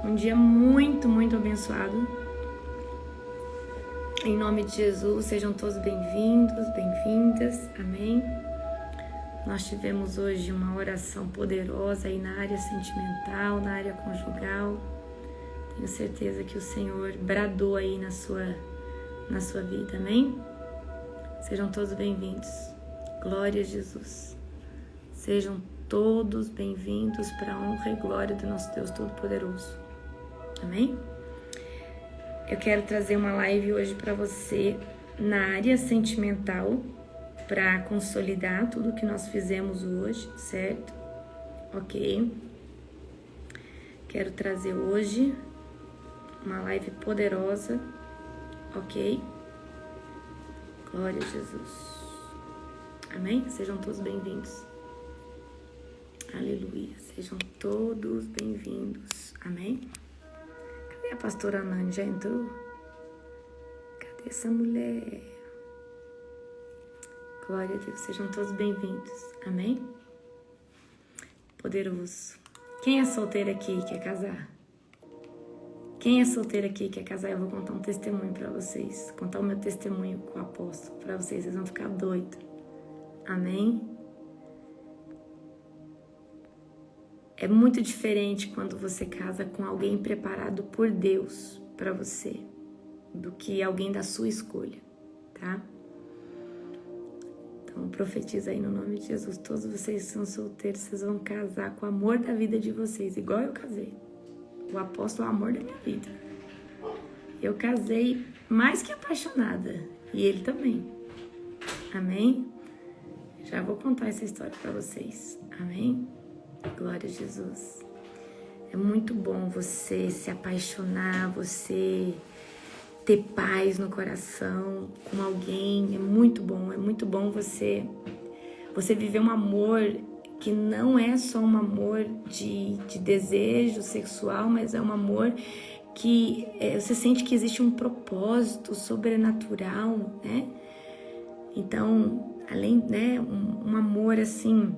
Um dia muito, muito abençoado. Em nome de Jesus, sejam todos bem-vindos, bem-vindas. Amém. Nós tivemos hoje uma oração poderosa aí na área sentimental, na área conjugal. Tenho certeza que o Senhor bradou aí na sua vida, amém? Sejam todos bem-vindos. Glória a Jesus. Sejam todos bem-vindos para a honra e glória do nosso Deus Todo-Poderoso. Amém? Eu quero trazer uma live hoje para você na área sentimental, para consolidar tudo que nós fizemos hoje, certo? Ok. Quero trazer hoje uma live poderosa, ok? Glória a Jesus. Amém? Sejam todos bem-vindos. Aleluia. Sejam todos bem-vindos. Amém? Cadê a pastora Nani? Já entrou? Cadê essa mulher? Glória a Deus. Sejam todos bem-vindos. Amém? Poderoso. Quem é solteiro aqui e quer casar? Quem é solteiro aqui e quer casar? Eu vou contar um testemunho pra vocês. Contar o meu testemunho com o apóstolo pra vocês. Vocês vão ficar doidos. Amém? É muito diferente quando você casa com alguém preparado por Deus pra você do que alguém da sua escolha, tá? Então profetiza aí no nome de Jesus. Todos vocês que são solteiros, vocês vão casar com o amor da vida de vocês, igual eu casei. O apóstolo é o amor da minha vida. Eu casei mais que apaixonada. E ele também. Amém? Já vou contar essa história pra vocês. Amém? Glória a Jesus. É muito bom você se apaixonar, você ter paz no coração com alguém. É muito bom você viver um amor que não é só um amor de desejo sexual, mas é um amor que você sente que existe um propósito sobrenatural, né? Então, além, né, um amor assim,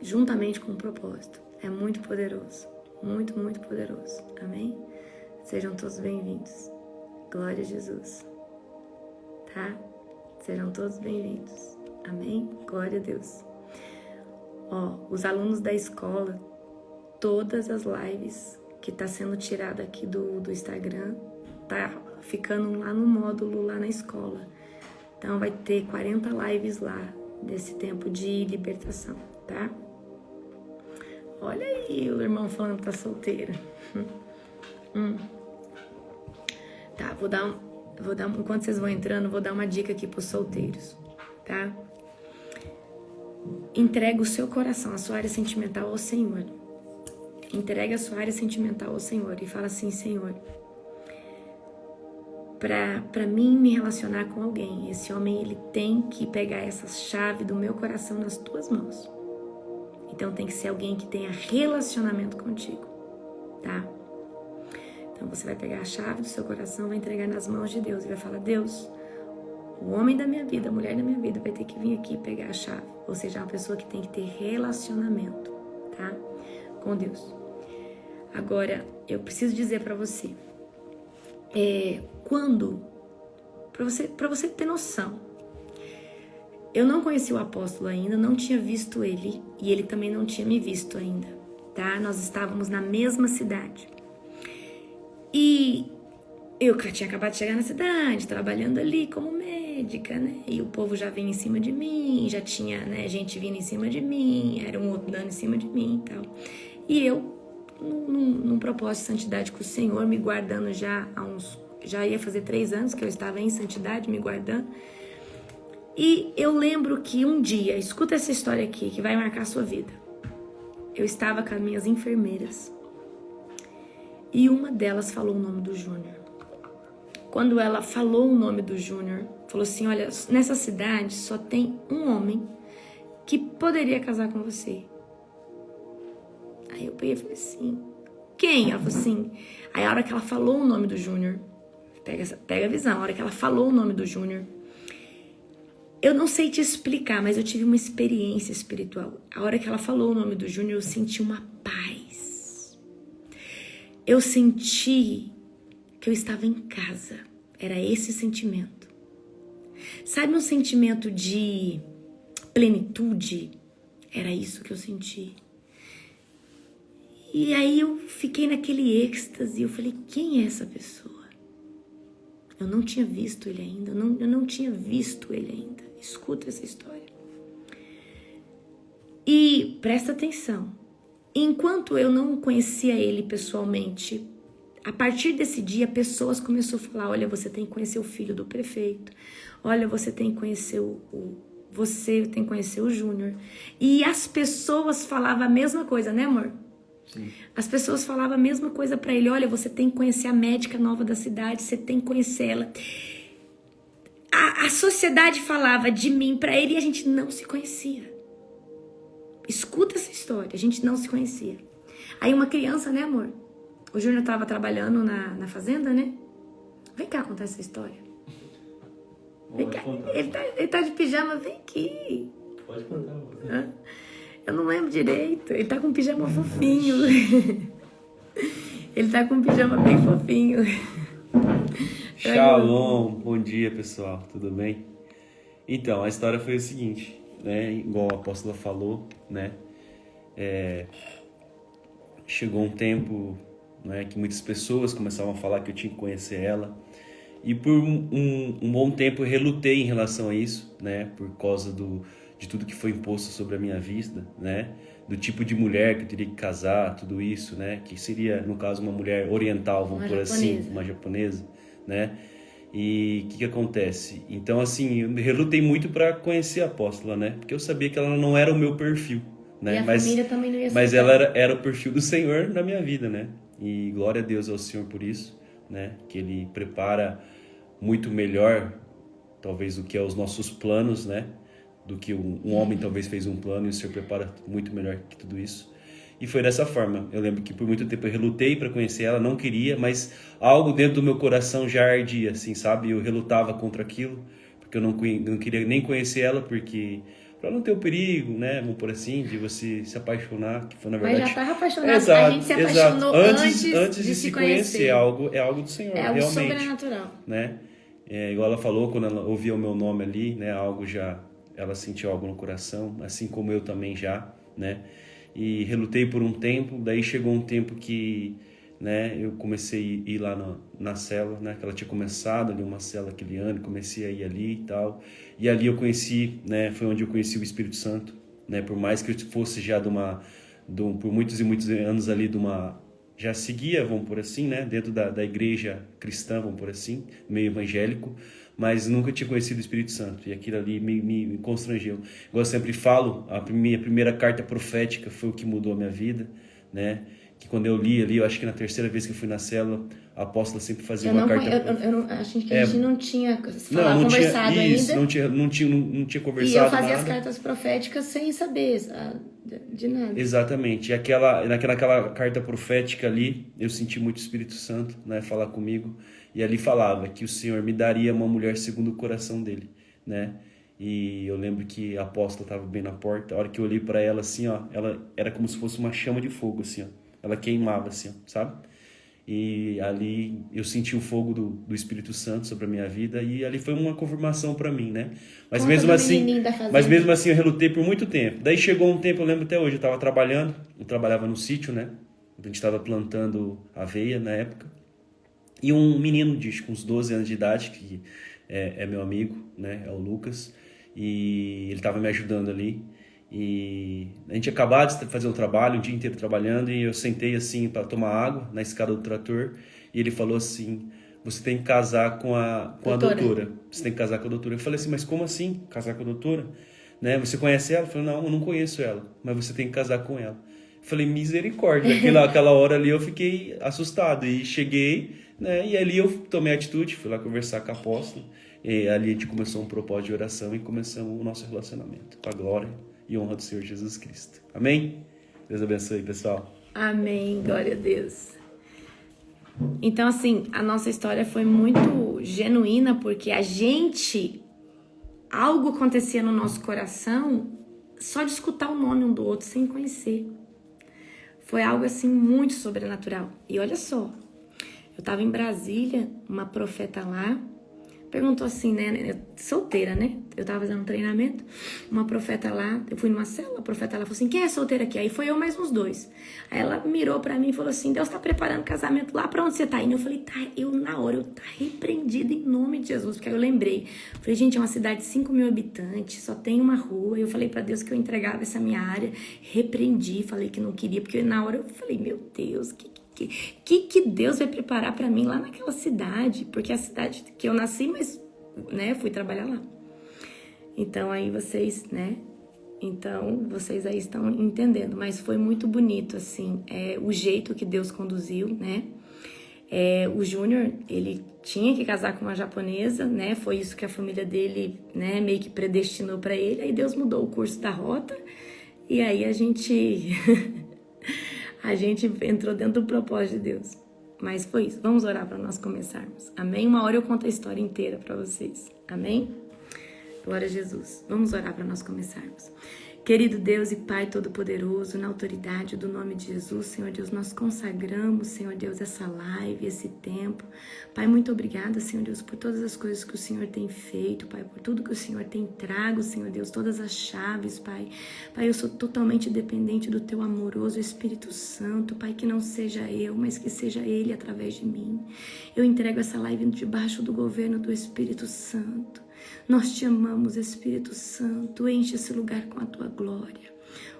juntamente com um propósito. É muito poderoso, muito, muito poderoso. Amém? Sejam todos bem-vindos. Glória a Jesus. Tá? Sejam todos bem-vindos. Amém? Glória a Deus. Ó, os alunos da escola, todas as lives que tá sendo tirada aqui do Instagram, tá ficando lá no módulo, lá na escola. Então vai ter 40 lives lá, desse tempo de libertação, tá? Olha aí o irmão falando que tá solteiro. Tá, vou dar enquanto vocês vão entrando, vou dar uma dica aqui pros solteiros, tá? Entrega o seu coração, a sua área sentimental ao Senhor. Entrega a sua área sentimental ao Senhor e fala assim: Senhor, pra mim me relacionar com alguém, esse homem ele tem que pegar essa chave do meu coração nas tuas mãos. Então tem que ser alguém que tenha relacionamento contigo, tá? Então você vai pegar a chave do seu coração, vai entregar nas mãos de Deus e vai falar: Deus, o homem da minha vida, a mulher da minha vida vai ter que vir aqui pegar a chave. Ou seja, é uma pessoa que tem que ter relacionamento, tá? Com Deus. Agora, eu preciso dizer pra você, pra você ter noção, eu não conheci o apóstolo ainda, não tinha visto ele e ele também não tinha me visto ainda, tá? Nós estávamos na mesma cidade. E eu tinha acabado de chegar na cidade, trabalhando ali como médica, né? E o povo já vinha em cima de mim, já tinha, né, gente vindo em cima de mim, era um outro dando em cima de mim e tal. E eu, num propósito de santidade com o Senhor, me guardando já ia fazer 3 anos que eu estava em santidade, me guardando. E eu lembro que um dia, escuta essa história aqui, que vai marcar a sua vida. Eu estava com as minhas enfermeiras e uma delas falou o nome do Júnior. Quando ela falou o nome do Júnior, falou assim: olha, nessa cidade só tem um homem que poderia casar com você. Aí eu peguei e falei assim: quem? Ela falou assim. Aí a hora que ela falou o nome do Júnior, pega a visão, a hora que ela falou o nome do Júnior, eu não sei te explicar, mas eu tive uma experiência espiritual. A hora que ela falou o nome do Júnior, eu senti uma paz. eu senti que eu estava em casa. Era esse sentimento. Sabe um sentimento de plenitude? Era isso que eu senti. E aí eu fiquei naquele êxtase. Eu falei, quem é essa pessoa? Eu não tinha visto ele ainda. Eu não tinha visto ele ainda. Escuta essa história. E presta atenção. Enquanto eu não conhecia ele pessoalmente, a partir desse dia, pessoas começaram a falar, olha, você tem que conhecer o filho do prefeito. Olha, você tem que conhecer você tem que conhecer o Júnior. E as pessoas falavam a mesma coisa, né, amor? Sim. As pessoas falavam a mesma coisa pra ele. Olha, você tem que conhecer a médica nova da cidade, você tem que conhecer ela. A sociedade falava de mim pra ele e a gente não se conhecia. Escuta essa história, a gente não se conhecia. Aí uma criança, né, amor? O Júnior tava trabalhando na fazenda, né? Vem cá contar essa história. Vem cá. Ele tá de pijama, vem aqui. Pode contar você. Eu não lembro direito. Ele tá com um pijama fofinho. Ele tá com um pijama bem fofinho. Shalom, bom dia pessoal, tudo bem? Então, a história foi o seguinte, né? Igual a apóstola falou, né? Chegou um tempo, né, que muitas pessoas começavam a falar que eu tinha que conhecer ela. E por um bom tempo eu relutei em relação a isso, né? Por causa de tudo que foi imposto sobre a minha vida, né? Do tipo de mulher que eu teria que casar, tudo isso, né? Que seria, no caso, uma mulher oriental, vamos por assim, uma japonesa, né? E o que acontece? Então, assim, eu relutei muito para conhecer a apóstola, né? Porque eu sabia que ela não era o meu perfil, né? E a família também não ia mas aceitar. ela era o perfil do Senhor na minha vida, né? E glória a Deus ao Senhor por isso, né? Que Ele prepara muito melhor, talvez, do que é os nossos planos, né? Do que um homem talvez fez um plano e o Senhor prepara muito melhor que tudo isso. E foi dessa forma. Eu lembro que por muito tempo eu relutei para conhecer ela, não queria, mas algo dentro do meu coração já ardia, assim, sabe? Eu relutava contra aquilo, porque eu não queria nem conhecer ela, porque para não ter o perigo, né? Vamos por assim, de você se apaixonar, que foi na verdade. Mas já estava apaixonado. Exato, A gente se apaixonou antes de se conhecer. É algo do Senhor, é algo realmente. Sobrenatural. Né? Igual ela falou, quando ela ouvia o meu nome ali, né? Ela sentiu algo no coração, assim como eu também já, né? E relutei por um tempo, daí chegou um tempo que, né, eu comecei a ir lá na célula, né, que ela tinha começado ali uma célula aquele ano, comecei a ir ali e tal, e ali eu conheci, né, foi onde eu conheci o Espírito Santo, né, por mais que eu fosse já por muitos e muitos anos ali já seguia, vamos por assim, né, dentro da igreja cristã, vamos por assim, meio evangélico, mas nunca tinha conhecido o Espírito Santo, e aquilo ali me constrangeu. Eu sempre falo, a minha primeira carta profética foi o que mudou a minha vida, né? Que quando eu li ali, eu acho que na terceira vez que eu fui na célula, a apóstola sempre fazia uma carta... Acho que a gente não tinha conversado ainda. Não tinha conversado. E eu fazia nada. as cartas proféticas sem saber de nada. Exatamente. E naquela carta profética ali, eu senti muito o Espírito Santo, né, falar comigo. E ali falava que o Senhor me daria uma mulher segundo o coração dele, né? E eu lembro que a apóstola estava bem na porta. A hora que eu olhei para ela assim, ó, ela era como se fosse uma chama de fogo, assim, ó. Ela queimava, assim, ó, sabe? E ali eu senti o fogo do Espírito Santo sobre a minha vida e ali foi uma confirmação para mim, né? Mas mesmo assim eu relutei por muito tempo. Daí chegou um tempo, eu lembro até hoje, eu trabalhava no sítio, né? A gente estava plantando aveia na época. E um menino com uns 12 anos de idade, que é meu amigo, né? É o Lucas. E ele estava me ajudando ali. E a gente acabou de fazer o trabalho, o dia inteiro trabalhando. E eu sentei assim para tomar água na escada do trator. E ele falou assim: você tem que casar com a doutora. Você tem que casar com a doutora. Eu falei assim: mas como assim casar com a doutora? Né? Você conhece ela? Eu falei: não, eu não conheço ela. Mas você tem que casar com ela. Eu falei: misericórdia. Aquela hora ali eu fiquei assustado. E cheguei... né? E ali eu tomei atitude, fui lá conversar com a apóstola, e ali a gente começou um propósito de oração e começamos o nosso relacionamento, com a glória e honra do Senhor Jesus Cristo. Amém? Deus abençoe, pessoal. Amém, glória a Deus. Então, assim, a nossa história foi muito genuína, porque algo acontecia no nosso coração só de escutar o nome um do outro, sem conhecer. Foi algo assim muito sobrenatural. E olha só, eu tava em Brasília, uma profeta lá perguntou assim, né? Solteira, né? Eu tava fazendo um treinamento, uma profeta lá, eu fui numa célula, a profeta lá falou assim: quem é solteira aqui? Aí foi eu mais uns 2. Aí ela mirou pra mim e falou assim: Deus tá preparando casamento lá, pra onde você tá indo? Eu falei: tá, na hora, eu tá repreendida em nome de Jesus, porque aí eu lembrei. Eu falei: gente, é uma cidade de 5 mil habitantes, só tem uma rua. Eu falei pra Deus que eu entregava essa minha área, repreendi, falei que não queria, porque na hora eu falei: meu Deus, que Deus vai preparar para mim lá naquela cidade? Porque é a cidade que eu nasci, mas, né, fui trabalhar lá. Então, aí vocês, né, então vocês aí estão entendendo. Mas foi muito bonito, assim, o jeito que Deus conduziu, né. O Júnior, ele tinha que casar com uma japonesa, né, foi isso que a família dele, né, meio que predestinou para ele. Aí Deus mudou o curso da rota e aí a gente... A gente entrou dentro do propósito de Deus. Mas foi isso. Vamos orar para nós começarmos. Amém? Uma hora eu conto a história inteira para vocês. Amém? Glória a Jesus. Vamos orar para nós começarmos. Querido Deus e Pai Todo-Poderoso, na autoridade do nome de Jesus, Senhor Deus, nós consagramos, Senhor Deus, essa live, esse tempo. Pai, muito obrigada, Senhor Deus, por todas as coisas que o Senhor tem feito, Pai, por tudo que o Senhor tem trago, Senhor Deus, todas as chaves, Pai. Pai, eu sou totalmente dependente do Teu amoroso Espírito Santo, Pai, que não seja eu, mas que seja Ele através de mim. Eu entrego essa live debaixo do governo do Espírito Santo. Nós te amamos, Espírito Santo, enche esse lugar com a tua glória.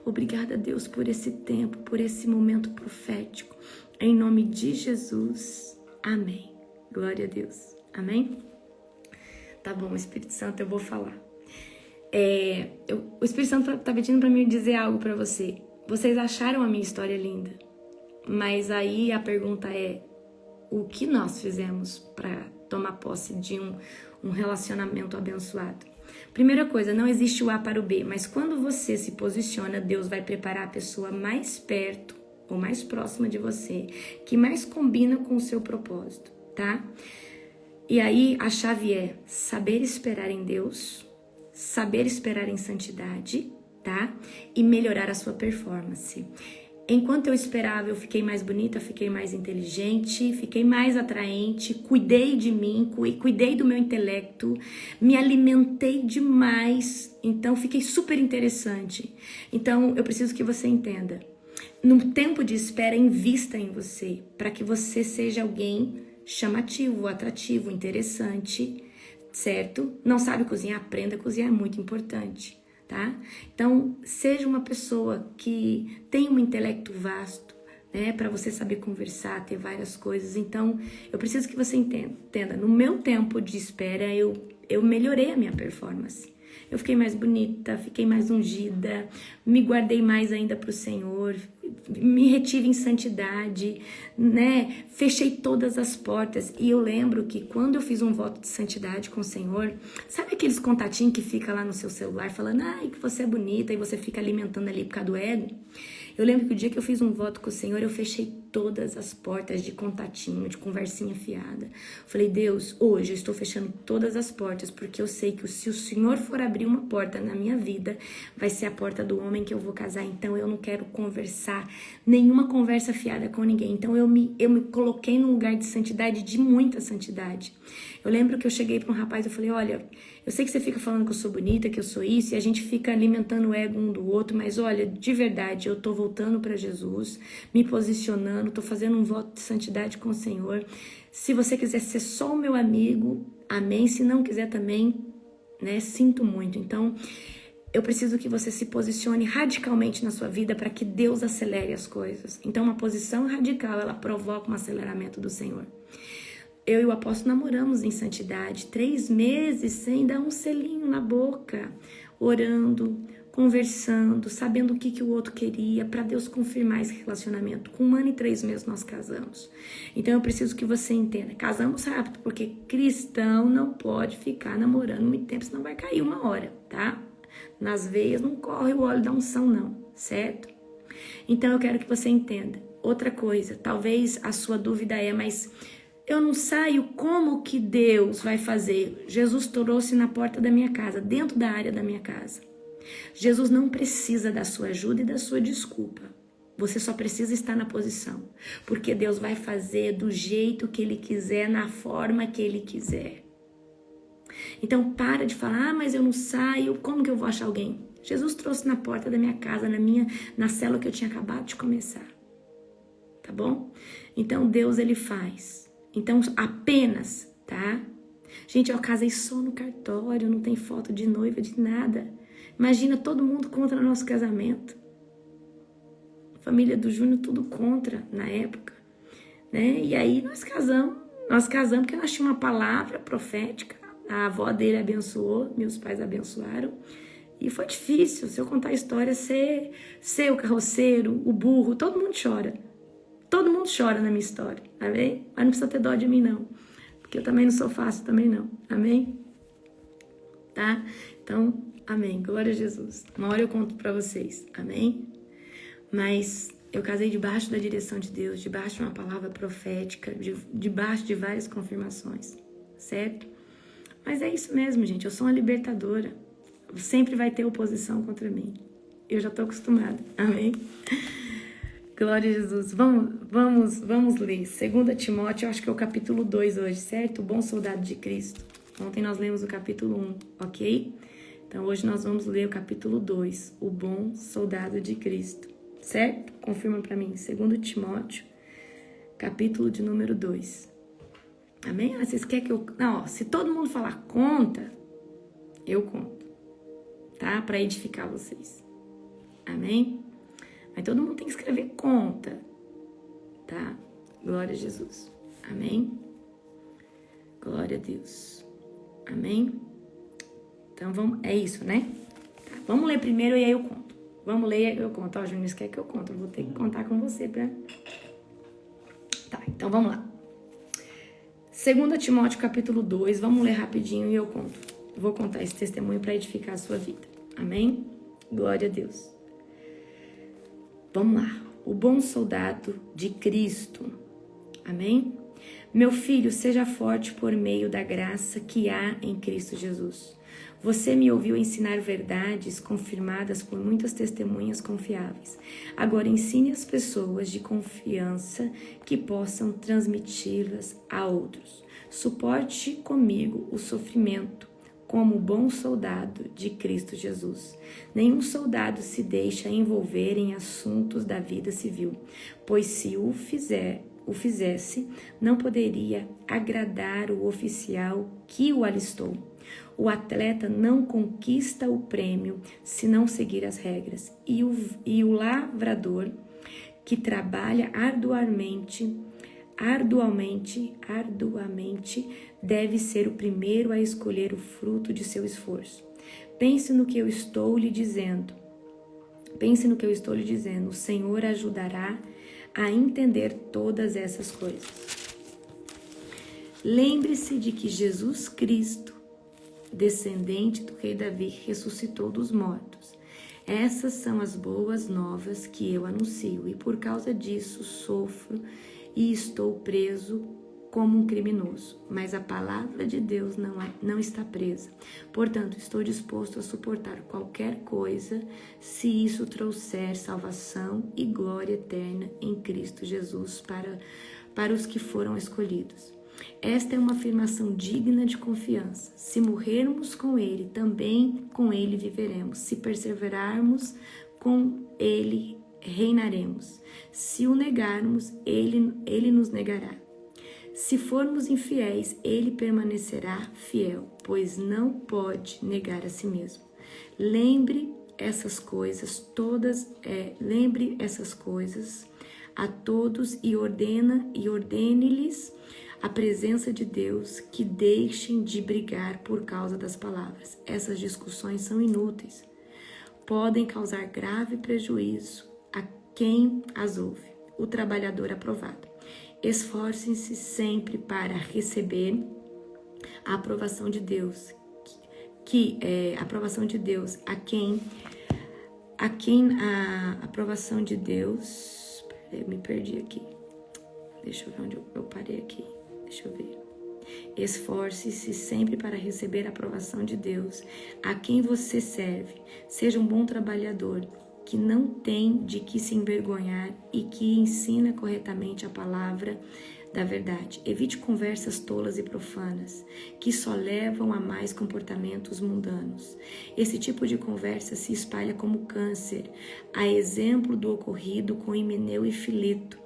Obrigada, Deus, por esse tempo, por esse momento profético. Em nome de Jesus, amém. Glória a Deus, amém? Tá bom, Espírito Santo, eu vou falar. O Espírito Santo tá pedindo para mim dizer algo para você. Vocês acharam a minha história linda, mas aí a pergunta é: o que nós fizemos para tomar posse de um relacionamento abençoado? Primeira coisa, não existe o A para o B, mas quando você se posiciona, Deus vai preparar a pessoa mais perto ou mais próxima de você, que mais combina com o seu propósito, tá? E aí a chave é saber esperar em Deus, saber esperar em santidade, tá? E melhorar a sua performance. Enquanto eu esperava, eu fiquei mais bonita, fiquei mais inteligente, fiquei mais atraente, cuidei de mim, cuidei do meu intelecto, me alimentei demais, então fiquei super interessante. Então eu preciso que você entenda. No tempo de espera, invista em você, para que você seja alguém chamativo, atrativo, interessante, certo? Não sabe cozinhar? Aprenda a cozinhar, é muito importante. Tá? Então, seja uma pessoa que tem um intelecto vasto, né, para você saber conversar, ter várias coisas. Então, eu preciso que você entenda. No meu tempo de espera, eu melhorei a minha performance. Eu fiquei mais bonita, fiquei mais ungida, me guardei mais ainda para o Senhor, me retive em santidade, né? Fechei todas as portas. E eu lembro que quando eu fiz um voto de santidade com o Senhor, sabe aqueles contatinhos que fica lá no seu celular falando, ai, que você é bonita, e você fica alimentando ali por causa do ego? Eu lembro que o dia que eu fiz um voto com o Senhor, eu fechei todas as portas de contatinho, de conversinha fiada. Falei: Deus, hoje eu estou fechando todas as portas, porque eu sei que se o Senhor for abrir uma porta na minha vida, vai ser a porta do homem que eu vou casar. Então eu não quero conversar, nenhuma conversa fiada com ninguém. Então eu me coloquei num lugar de santidade, de muita santidade. Eu lembro que eu cheguei para um rapaz, eu falei: olha, eu sei que você fica falando que eu sou bonita, que eu sou isso, e a gente fica alimentando o ego um do outro, mas olha, de verdade, eu tô voltando para Jesus, me posicionando, tô fazendo um voto de santidade com o Senhor. Se você quiser ser só o meu amigo, amém. Se não quiser também, né, sinto muito. Então, eu preciso que você se posicione radicalmente na sua vida para que Deus acelere as coisas. Então, uma posição radical, ela provoca um aceleramento do Senhor. Eu e o apóstolo namoramos em santidade, 3 meses sem dar um selinho na boca, orando, conversando, sabendo o que o outro queria, para Deus confirmar esse relacionamento. Com 1 ano e 3 meses nós casamos. Então eu preciso que você entenda, casamos rápido, porque cristão não pode ficar namorando muito tempo, senão vai cair uma hora, tá? Nas veias não corre o óleo da unção não, certo? Então eu quero que você entenda. Outra coisa, talvez a sua dúvida é, mas eu não saio, como que Deus vai fazer? Jesus trouxe na porta da minha casa, dentro da área da minha casa. Jesus não precisa da sua ajuda e da sua desculpa. Você só precisa estar na posição, porque Deus vai fazer do jeito que Ele quiser, na forma que Ele quiser. Então para de falar, mas eu não saio, como que eu vou achar alguém? Jesus trouxe na porta da minha casa, na célula que eu tinha acabado de começar. Tá bom? Então Deus, Ele faz. Então apenas, tá? Gente, eu casei só no cartório, não tem foto de noiva, de nada. Imagina todo mundo contra o nosso casamento. Família do Júnior tudo contra na época, né? E aí nós casamos porque nós tínhamos uma palavra profética. A avó dele abençoou, meus pais abençoaram. E foi difícil, se eu contar a história, ser o carroceiro, o burro, todo mundo chora. Todo mundo chora na minha história, amém? Mas não precisa ter dó de mim, não. Porque eu também não sou fácil, também não, amém? Tá? Então, amém, glória a Jesus. Uma hora eu conto pra vocês, amém? Mas eu casei debaixo da direção de Deus, debaixo de uma palavra profética, debaixo de várias confirmações, certo? Mas é isso mesmo, gente, eu sou uma libertadora. Sempre vai ter oposição contra mim. Eu já tô acostumada, amém? Glória a Jesus. Vamos ler. 2 Timóteo, eu acho que é o capítulo 2 hoje, certo? O bom soldado de Cristo. Ontem nós lemos o capítulo 1, ok? Então hoje nós vamos ler o capítulo 2, o bom soldado de Cristo, certo? Confirma pra mim. 2 Timóteo, capítulo de número 2. Amém? Vocês querem que eu... Não, ó, se todo mundo falar conta, eu conto, tá? Pra edificar vocês. Amém? Mas todo mundo tem que escrever conta, tá? Glória a Jesus. Amém? Glória a Deus. Amém? Então, é isso, né? Tá, vamos ler primeiro e aí eu conto. Vamos ler e aí eu conto. Ó, Júnior, quer que eu conto? Eu vou ter que contar com você pra... Tá, então vamos lá. 2 Timóteo, capítulo 2. Vamos ler rapidinho e eu conto. Vou contar esse testemunho para edificar a sua vida. Amém? Glória a Deus. Vamos lá. O bom soldado de Cristo. Amém? Meu filho, seja forte por meio da graça que há em Cristo Jesus. Você me ouviu ensinar verdades confirmadas por muitas testemunhas confiáveis. Agora ensine as pessoas de confiança que possam transmiti-las a outros. Suporte comigo o sofrimento como bom soldado de Cristo Jesus. Nenhum soldado se deixa envolver em assuntos da vida civil, pois se o fizesse, não poderia agradar o oficial que o alistou. O atleta não conquista o prêmio se não seguir as regras, e o lavrador que trabalha arduamente, deve ser o primeiro a escolher o fruto de seu esforço. Pense no que eu estou lhe dizendo. O Senhor ajudará a entender todas essas coisas. Lembre-se de que Jesus Cristo, descendente do rei Davi, ressuscitou dos mortos. Essas são as boas novas que eu anuncio, e por causa disso sofro e estou preso como um criminoso. Mas a palavra de Deus não está presa. Portanto, estou disposto a suportar qualquer coisa se isso trouxer salvação e glória eterna em Cristo Jesus para os que foram escolhidos. Esta é uma afirmação digna de confiança. Se morrermos com Ele, também com Ele viveremos. Se perseverarmos, com Ele reinaremos. Se o negarmos, Ele nos negará. Se formos infiéis, Ele permanecerá fiel, pois não pode negar a si mesmo. Lembre essas coisas a todos e ordene-lhes a presença de Deus, que deixem de brigar por causa das palavras. Essas discussões são inúteis. Podem causar grave prejuízo a quem as ouve. O trabalhador aprovado. Esforcem-se sempre para receber a aprovação de Deus, a aprovação de Deus a aprovação de Deus. Eu me perdi aqui. Deixa eu ver onde eu parei aqui. Deixa eu ver. Esforce-se sempre para receber a aprovação de Deus, a quem você serve. Seja um bom trabalhador, que não tem de que se envergonhar e que ensina corretamente a palavra da verdade. Evite conversas tolas e profanas, que só levam a mais comportamentos mundanos. Esse tipo de conversa se espalha como câncer, a exemplo do ocorrido com Himeneu e Fileto.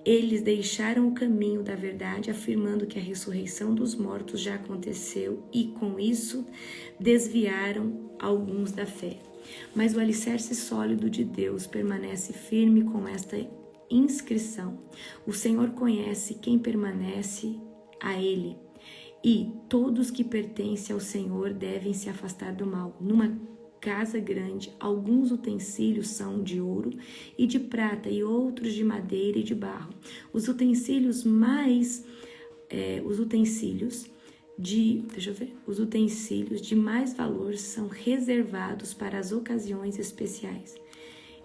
Eles deixaram o caminho da verdade, afirmando que a ressurreição dos mortos já aconteceu e, com isso, desviaram alguns da fé. Mas o alicerce sólido de Deus permanece firme com esta inscrição: o Senhor conhece quem permanece a Ele, e todos que pertencem ao Senhor devem se afastar do mal. Numa casa grande, alguns utensílios são de ouro e de prata e outros de madeira e de barro. Os utensílios de mais valor são reservados para as ocasiões especiais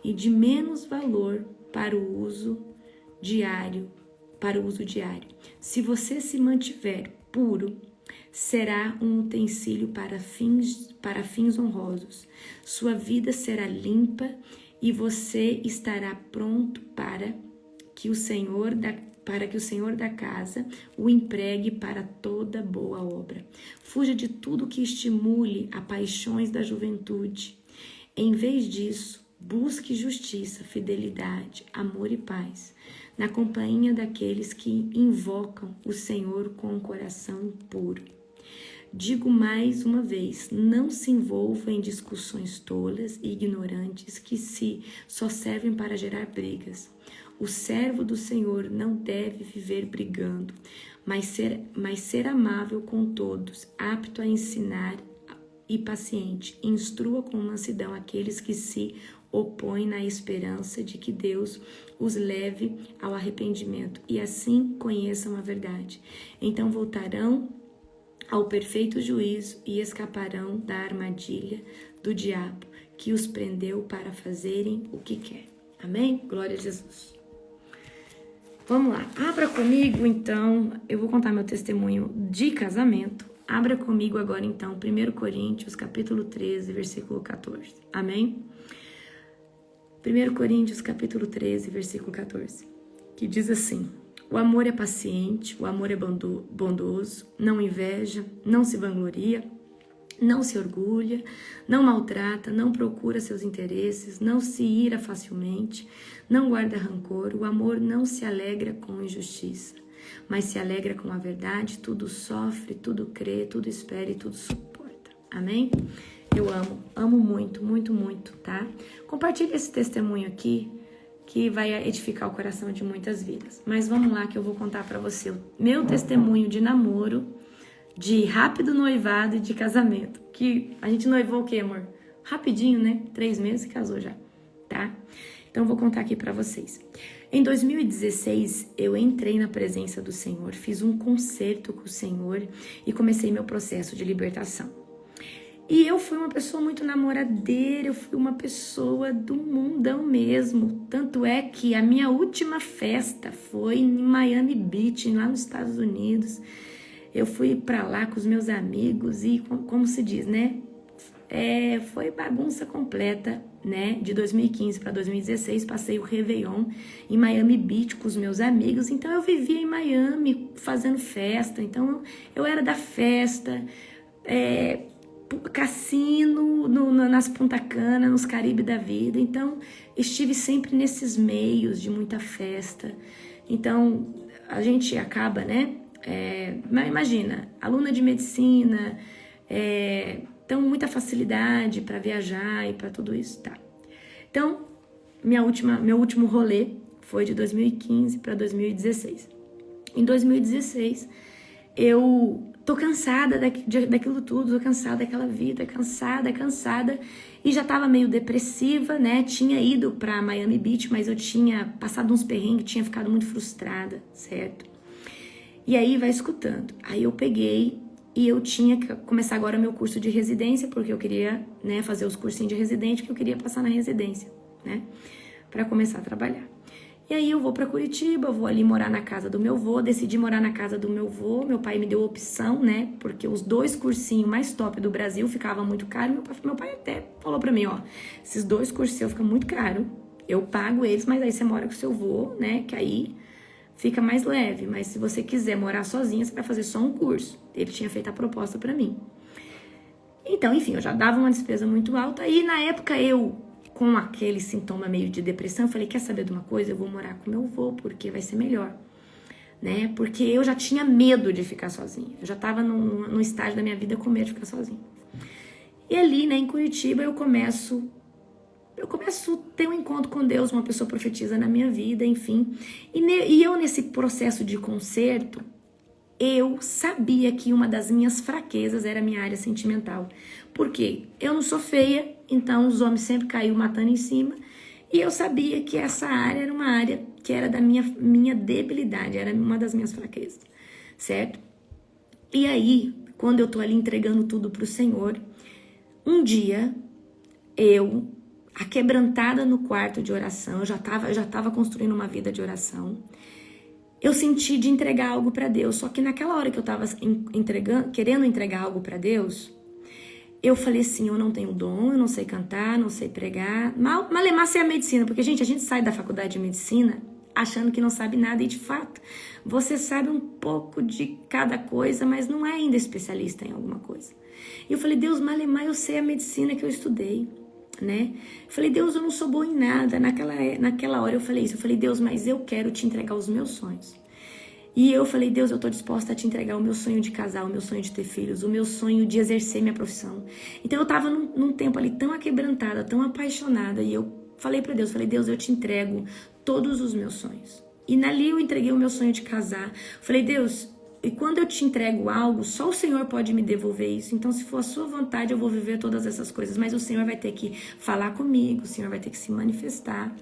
e de menos valor para o uso diário. Se você se mantiver puro, será um utensílio para fins honrosos. Sua vida será limpa e você estará pronto para que o Senhor da casa o empregue para toda boa obra. Fuja de tudo que estimule as paixões da juventude. Em vez disso, busque justiça, fidelidade, amor e paz, na companhia daqueles que invocam o Senhor com um coração puro. Digo mais uma vez, não se envolva em discussões tolas e ignorantes que só servem para gerar brigas. O servo do Senhor não deve viver brigando, mas ser amável com todos, apto a ensinar e paciente. Instrua com mansidão aqueles que se opõem na esperança de que Deus os leve ao arrependimento e assim conheçam a verdade. Então voltarão ao perfeito juízo e escaparão da armadilha do diabo que os prendeu para fazerem o que quer. Amém? Glória a Jesus. Vamos lá, abra comigo então, eu vou contar meu testemunho de casamento. Abra comigo agora então 1 Coríntios capítulo 13, versículo 14. Amém? 1 Coríntios capítulo 13, versículo 14, que diz assim: o amor é paciente, o amor é bondoso, não inveja, não se vangloria, não se orgulha, não maltrata, não procura seus interesses, não se ira facilmente, não guarda rancor. O amor não se alegra com injustiça, mas se alegra com a verdade. Tudo sofre, tudo crê, tudo espera e tudo suporta. Amém? Eu amo muito, muito, muito, tá? Compartilhe esse testemunho aqui, que vai edificar o coração de muitas vidas. Mas vamos lá que eu vou contar pra você o meu testemunho de namoro, de rápido noivado e de casamento. Que a gente noivou o quê, amor? Rapidinho, né? 3 meses e casou já, tá? Então eu vou contar aqui pra vocês. Em 2016, eu entrei na presença do Senhor, fiz um concerto com o Senhor e comecei meu processo de libertação. E eu fui uma pessoa muito namoradeira, eu fui uma pessoa do mundão mesmo. Tanto é que a minha última festa foi em Miami Beach, lá nos Estados Unidos. Eu fui pra lá com os meus amigos e, como se diz, né? Foi bagunça completa, né? De 2015 para 2016, passei o Réveillon em Miami Beach com os meus amigos. Então eu vivia em Miami fazendo festa. Então eu era da festa, cassino, nas Punta Cana, nos Caribe da vida. Então, estive sempre nesses meios de muita festa. Então, a gente acaba, né? Imagina, aluna de medicina, então muita facilidade para viajar e para tudo isso, tá? Então, meu último rolê foi de 2015 para 2016. Em 2016, eu tô cansada daquilo tudo, tô cansada daquela vida, cansada, e já tava meio depressiva, né? Tinha ido pra Miami Beach, mas eu tinha passado uns perrengues, tinha ficado muito frustrada, certo? E aí vai escutando. Aí eu peguei e eu tinha que começar agora meu curso de residência, porque eu queria, né, fazer os cursinhos de residente, que eu queria passar na residência, né? Pra começar a trabalhar. E aí eu vou para Curitiba, vou ali morar na casa do meu avô, decidi morar na casa do meu avô, meu pai me deu opção, né, porque os 2 cursinhos mais top do Brasil ficavam muito caro, meu pai até falou para mim, ó, esses 2 cursinhos ficam muito caro, eu pago eles, mas aí você mora com seu avô, né, que aí fica mais leve, mas se você quiser morar sozinha, você vai fazer só um curso. Ele tinha feito a proposta para mim. Então, enfim, eu já dava uma despesa muito alta e na época eu, com aquele sintoma meio de depressão, eu falei, quer saber de uma coisa? Eu vou morar com meu avô, porque vai ser melhor, né? Porque eu já tinha medo de ficar sozinha. Eu já estava num estágio da minha vida com medo de ficar sozinha. E ali, né, em Curitiba, eu começo a ter um encontro com Deus, uma pessoa profetiza na minha vida, enfim. E eu, nesse processo de conserto, eu sabia que uma das minhas fraquezas era a minha área sentimental. Por quê? Eu não sou feia, então os homens sempre caíam matando em cima. E eu sabia que essa área era uma área que era da minha debilidade, era uma das minhas fraquezas, certo? E aí, quando eu tô ali entregando tudo pro Senhor, um dia, aquebrantada no quarto de oração, eu já tava construindo uma vida de oração, eu senti de entregar algo para Deus. Só que naquela hora que eu tava querendo entregar algo para Deus, eu falei assim, eu não tenho dom, eu não sei cantar, não sei pregar. Malemar sei a medicina, porque, gente, a gente sai da faculdade de medicina achando que não sabe nada. E, de fato, você sabe um pouco de cada coisa, mas não é ainda especialista em alguma coisa. E eu falei, Deus, malemar eu sei a medicina que eu estudei, né? Eu falei, Deus, eu não sou boa em nada. Naquela hora eu falei isso. Eu falei, Deus, mas eu quero te entregar os meus sonhos. E eu falei, Deus, eu tô disposta a te entregar o meu sonho de casar, o meu sonho de ter filhos, o meu sonho de exercer minha profissão. Então eu tava num tempo ali tão aquebrantada, tão apaixonada, e eu falei pra Deus, Deus, eu te entrego todos os meus sonhos. E nali eu entreguei o meu sonho de casar. Falei, Deus, e quando eu te entrego algo, só o Senhor pode me devolver isso. Então, se for a sua vontade, eu vou viver todas essas coisas. Mas o Senhor vai ter que falar comigo, o Senhor vai ter que se manifestar.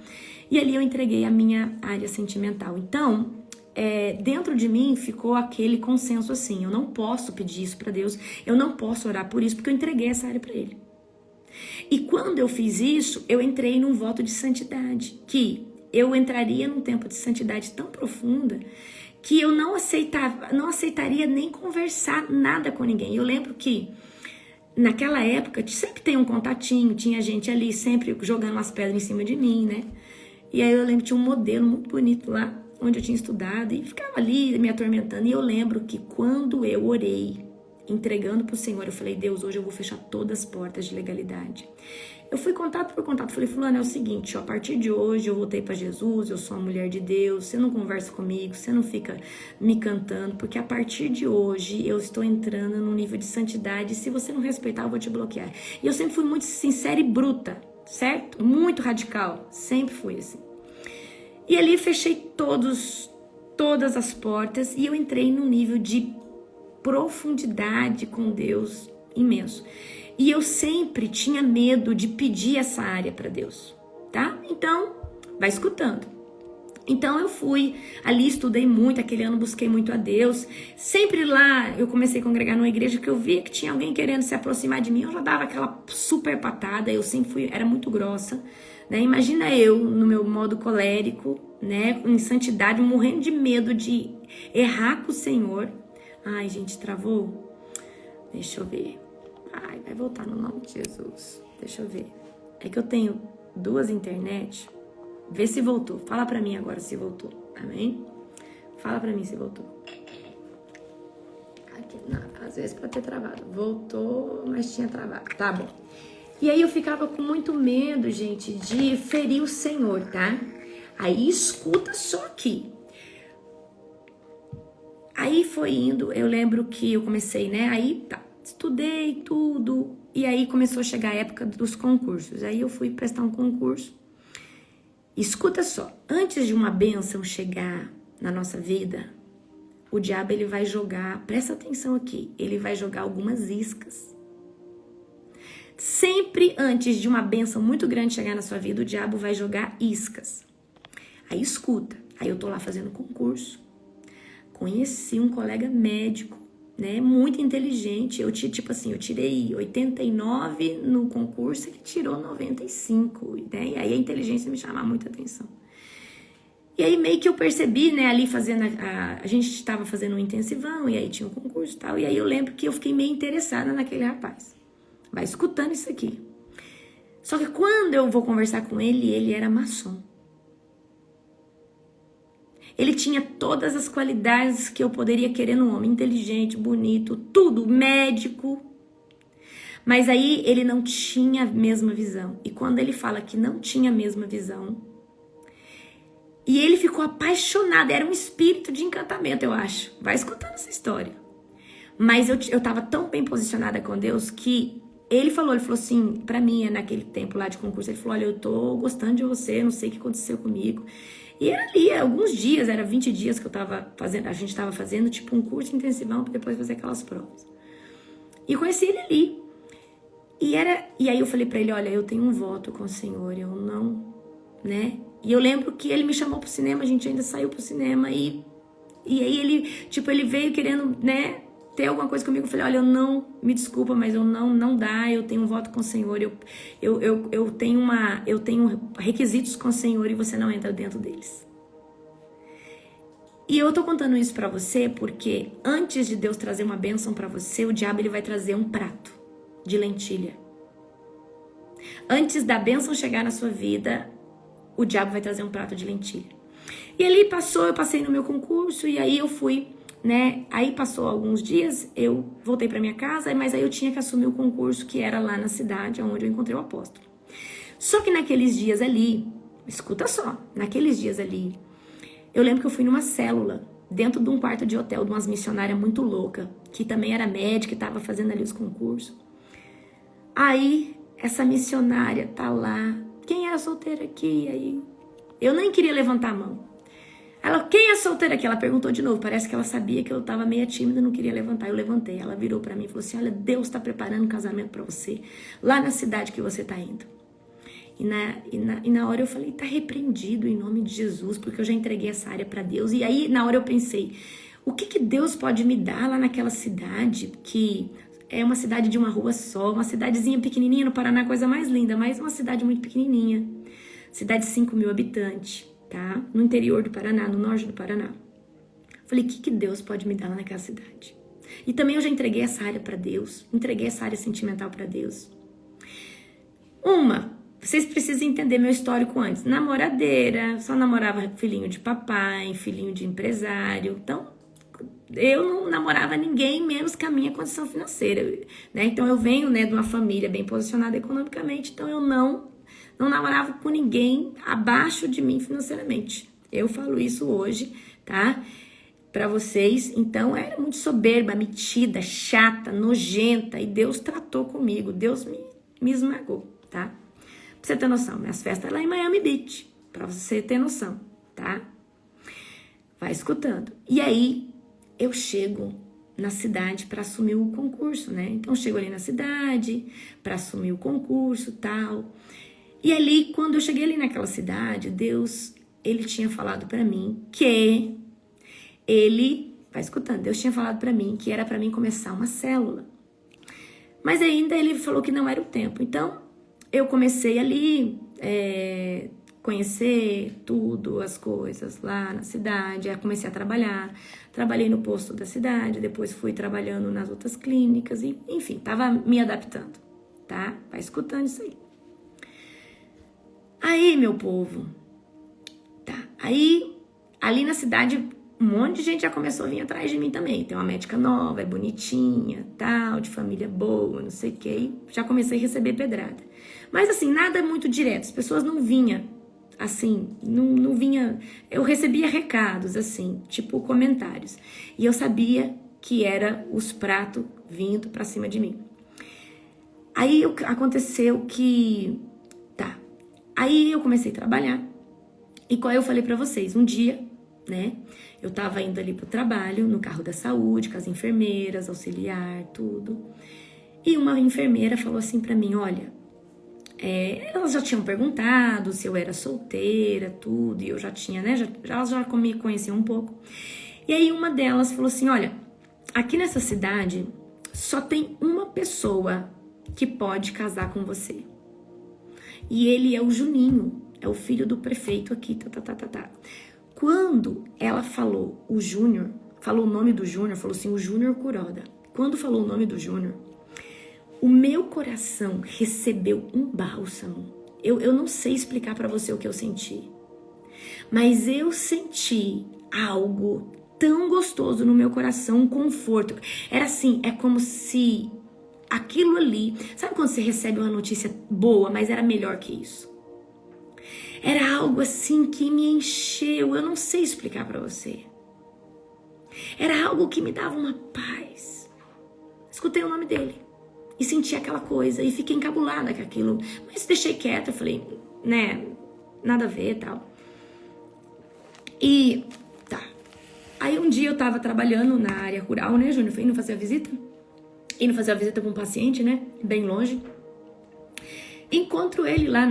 E ali eu entreguei a minha área sentimental. Então, dentro de mim ficou aquele consenso assim, eu não posso pedir isso para Deus, eu não posso orar por isso, porque eu entreguei essa área para Ele. E quando eu fiz isso, eu entrei num voto de santidade, que eu entraria num tempo de santidade tão profunda que eu não aceitaria nem conversar nada com ninguém. Eu lembro que naquela época sempre tem um contatinho, tinha gente ali sempre jogando umas pedras em cima de mim, né? E aí eu lembro que tinha um modelo muito bonito lá, onde eu tinha estudado, e ficava ali me atormentando. E eu lembro que quando eu orei, entregando pro Senhor, eu falei, Deus, hoje eu vou fechar todas as portas de legalidade. Eu fui contato por contato, falei, fulano, é o seguinte, ó, a partir de hoje eu voltei pra Jesus, eu sou uma mulher de Deus, você não conversa comigo, você não fica me cantando, porque a partir de hoje eu estou entrando num nível de santidade, e se você não respeitar, eu vou te bloquear. E eu sempre fui muito sincera e bruta, certo? Muito radical, sempre fui assim. E ali fechei todas as portas e eu entrei num nível de profundidade com Deus imenso. E eu sempre tinha medo de pedir essa área para Deus, tá? Então, vai escutando. Então eu fui ali, estudei muito, aquele ano busquei muito a Deus. Sempre lá eu comecei a congregar numa igreja que eu via que tinha alguém querendo se aproximar de mim, eu já dava aquela super patada, eu sempre fui, era muito grossa, né? Imagina eu no meu modo colérico, né, em santidade, morrendo de medo de errar com o Senhor. Ai, gente, travou? Deixa eu ver. Ai, vai voltar no nome de Jesus. Deixa eu ver. É que eu tenho 2 internet. Vê se voltou. Fala pra mim agora se voltou. Amém? Fala pra mim se voltou. Aqui, não, às vezes pode ter travado. Voltou, mas tinha travado. Tá bom. E aí eu ficava com muito medo, gente, de ferir o Senhor, tá? Aí escuta só aqui. Aí foi indo, eu lembro que eu comecei, né? Aí tá, estudei tudo. E aí começou a chegar a época dos concursos. Aí eu fui prestar um concurso. Escuta só, antes de uma bênção chegar na nossa vida, o diabo ele vai jogar, presta atenção aqui, ele vai jogar algumas iscas. Sempre antes de uma bênção muito grande chegar na sua vida, o diabo vai jogar iscas. Aí escuta, aí eu tô lá fazendo concurso, conheci um colega médico, né, muito inteligente, eu tirei 89 no concurso, ele tirou 95, né, e aí a inteligência me chamava muita atenção. E aí meio que eu percebi, né, ali fazendo, a gente estava fazendo um intensivão, e aí tinha um concurso e tal, e aí eu lembro que eu fiquei meio interessada naquele rapaz. Vai escutando isso aqui. Só que quando eu vou conversar com ele, ele era maçom. Ele tinha todas as qualidades que eu poderia querer no homem, inteligente, bonito, tudo, médico. Mas aí ele não tinha a mesma visão. E quando ele fala que não tinha a mesma visão, e ele ficou apaixonado, era um espírito de encantamento, eu acho. Vai escutando essa história. Mas eu tava tão bem posicionada com Deus que ele falou assim, pra mim, naquele tempo lá de concurso, ele falou, olha, eu tô gostando de você, não sei o que aconteceu comigo. E era ali, alguns dias, era 20 dias que eu tava fazendo, a gente tava fazendo tipo um curso intensivão pra depois fazer aquelas provas. E eu conheci ele ali. E aí eu falei pra ele, olha, eu tenho um voto com o Senhor, eu não, né? E eu lembro que ele me chamou pro cinema, a gente ainda saiu pro cinema e aí ele veio querendo, né, ter alguma coisa comigo. Eu falei, olha, eu não, me desculpa, mas eu não dá, eu tenho um voto com o Senhor, eu tenho requisitos com o Senhor e você não entra dentro deles. E eu tô contando isso pra você porque antes de Deus trazer uma bênção pra você, o diabo ele vai trazer um prato de lentilha. Antes da bênção chegar na sua vida, o diabo vai trazer um prato de lentilha. E ali eu passei no meu concurso e aí eu fui, né? Aí passou alguns dias, eu voltei para minha casa, mas aí eu tinha que assumir o concurso que era lá na cidade, onde eu encontrei o apóstolo. Só que naqueles dias ali, escuta só, naqueles dias ali, eu lembro que eu fui numa célula, dentro de um quarto de hotel, de umas missionárias muito loucas, que também era médica e estava fazendo ali os concursos. Aí, essa missionária tá lá, quem era solteira aqui? Aí, eu nem queria levantar a mão. Ela, quem é solteira aqui? Ela perguntou de novo, parece que ela sabia que eu tava meio tímida e não queria levantar. Eu levantei, ela virou pra mim e falou assim, olha, Deus tá preparando um casamento pra você, lá na cidade que você tá indo. E na hora eu falei, tá repreendido em nome de Jesus, porque eu já entreguei essa área pra Deus. E aí, na hora eu pensei, o que Deus pode me dar lá naquela cidade, que é uma cidade de uma rua só, uma cidadezinha pequenininha no Paraná, coisa mais linda, mas uma cidade muito pequenininha. Cidade de 5.000 habitantes, tá? No interior do Paraná, no norte do Paraná. Falei, o que Deus pode me dar lá naquela cidade? E também eu já entreguei essa área pra Deus, entreguei essa área sentimental pra Deus. Vocês precisam entender meu histórico antes. Namoradeira, só namorava filhinho de papai, filhinho de empresário. Então, eu não namorava ninguém menos que a minha condição financeira, né? Então, eu venho, né, de uma família bem posicionada economicamente. Então, eu não namorava com ninguém abaixo de mim financeiramente. Eu falo isso hoje, tá? Pra vocês. Então, eu era muito soberba, metida, chata, nojenta. E Deus tratou comigo. Deus me esmagou, tá? Pra você ter noção, minhas festas lá em Miami Beach, pra você ter noção, tá? Vai escutando. E aí, eu chego na cidade pra assumir o concurso, né? Então, eu chego ali na cidade pra assumir o concurso, tal. E ali, quando eu cheguei ali naquela cidade, Deus, ele tinha falado pra mim que vai escutando, Deus tinha falado pra mim que era pra mim começar uma célula. Mas ainda ele falou que não era o tempo. Então, eu comecei ali, conhecer tudo, as coisas lá na cidade, aí comecei a trabalhar, trabalhei no posto da cidade, depois fui trabalhando nas outras clínicas, e enfim, tava me adaptando, tá? Vai escutando isso aí. Aí, meu povo, tá, aí, ali na cidade, um monte de gente já começou a vir atrás de mim também. Tem uma médica nova, é bonitinha, tal, de família boa, não sei o que. E já comecei a receber pedrada. Mas assim, nada muito direto. As pessoas não vinham, assim, não vinha... Eu recebia recados, assim, tipo comentários. E eu sabia que era os pratos vindo pra cima de mim. Aí aconteceu que... Tá. Aí eu comecei a trabalhar. E qual eu falei pra vocês? Um dia, né? Eu tava indo ali pro trabalho, no carro da saúde, com as enfermeiras, auxiliar, tudo. E uma enfermeira falou assim pra mim, olha, elas já tinham perguntado se eu era solteira, tudo, e eu já tinha, né, elas já me conheciam um pouco. E aí uma delas falou assim, olha, aqui nessa cidade só tem uma pessoa que pode casar com você. E ele é o Juninho, é o filho do prefeito aqui, tá. Quando ela falou o Júnior, falou o nome do Júnior, falou assim, o Júnior Kuroda. Quando falou o nome do Júnior, o meu coração recebeu um bálsamo. Eu não sei explicar pra você o que eu senti. Mas eu senti algo tão gostoso no meu coração, um conforto. Era assim, é como se aquilo ali... Sabe quando você recebe uma notícia boa, mas era melhor que isso? Era algo assim que me encheu, eu não sei explicar pra você. Era algo que me dava uma paz. Escutei o nome dele e senti aquela coisa e fiquei encabulada com aquilo. Mas deixei quieto, eu falei, né, nada a ver e tal. E tá. Aí um dia eu tava trabalhando na área rural, né, Júnior? Fui indo fazer a visita. Indo fazer a visita com um paciente, né, bem longe. Encontro ele lá,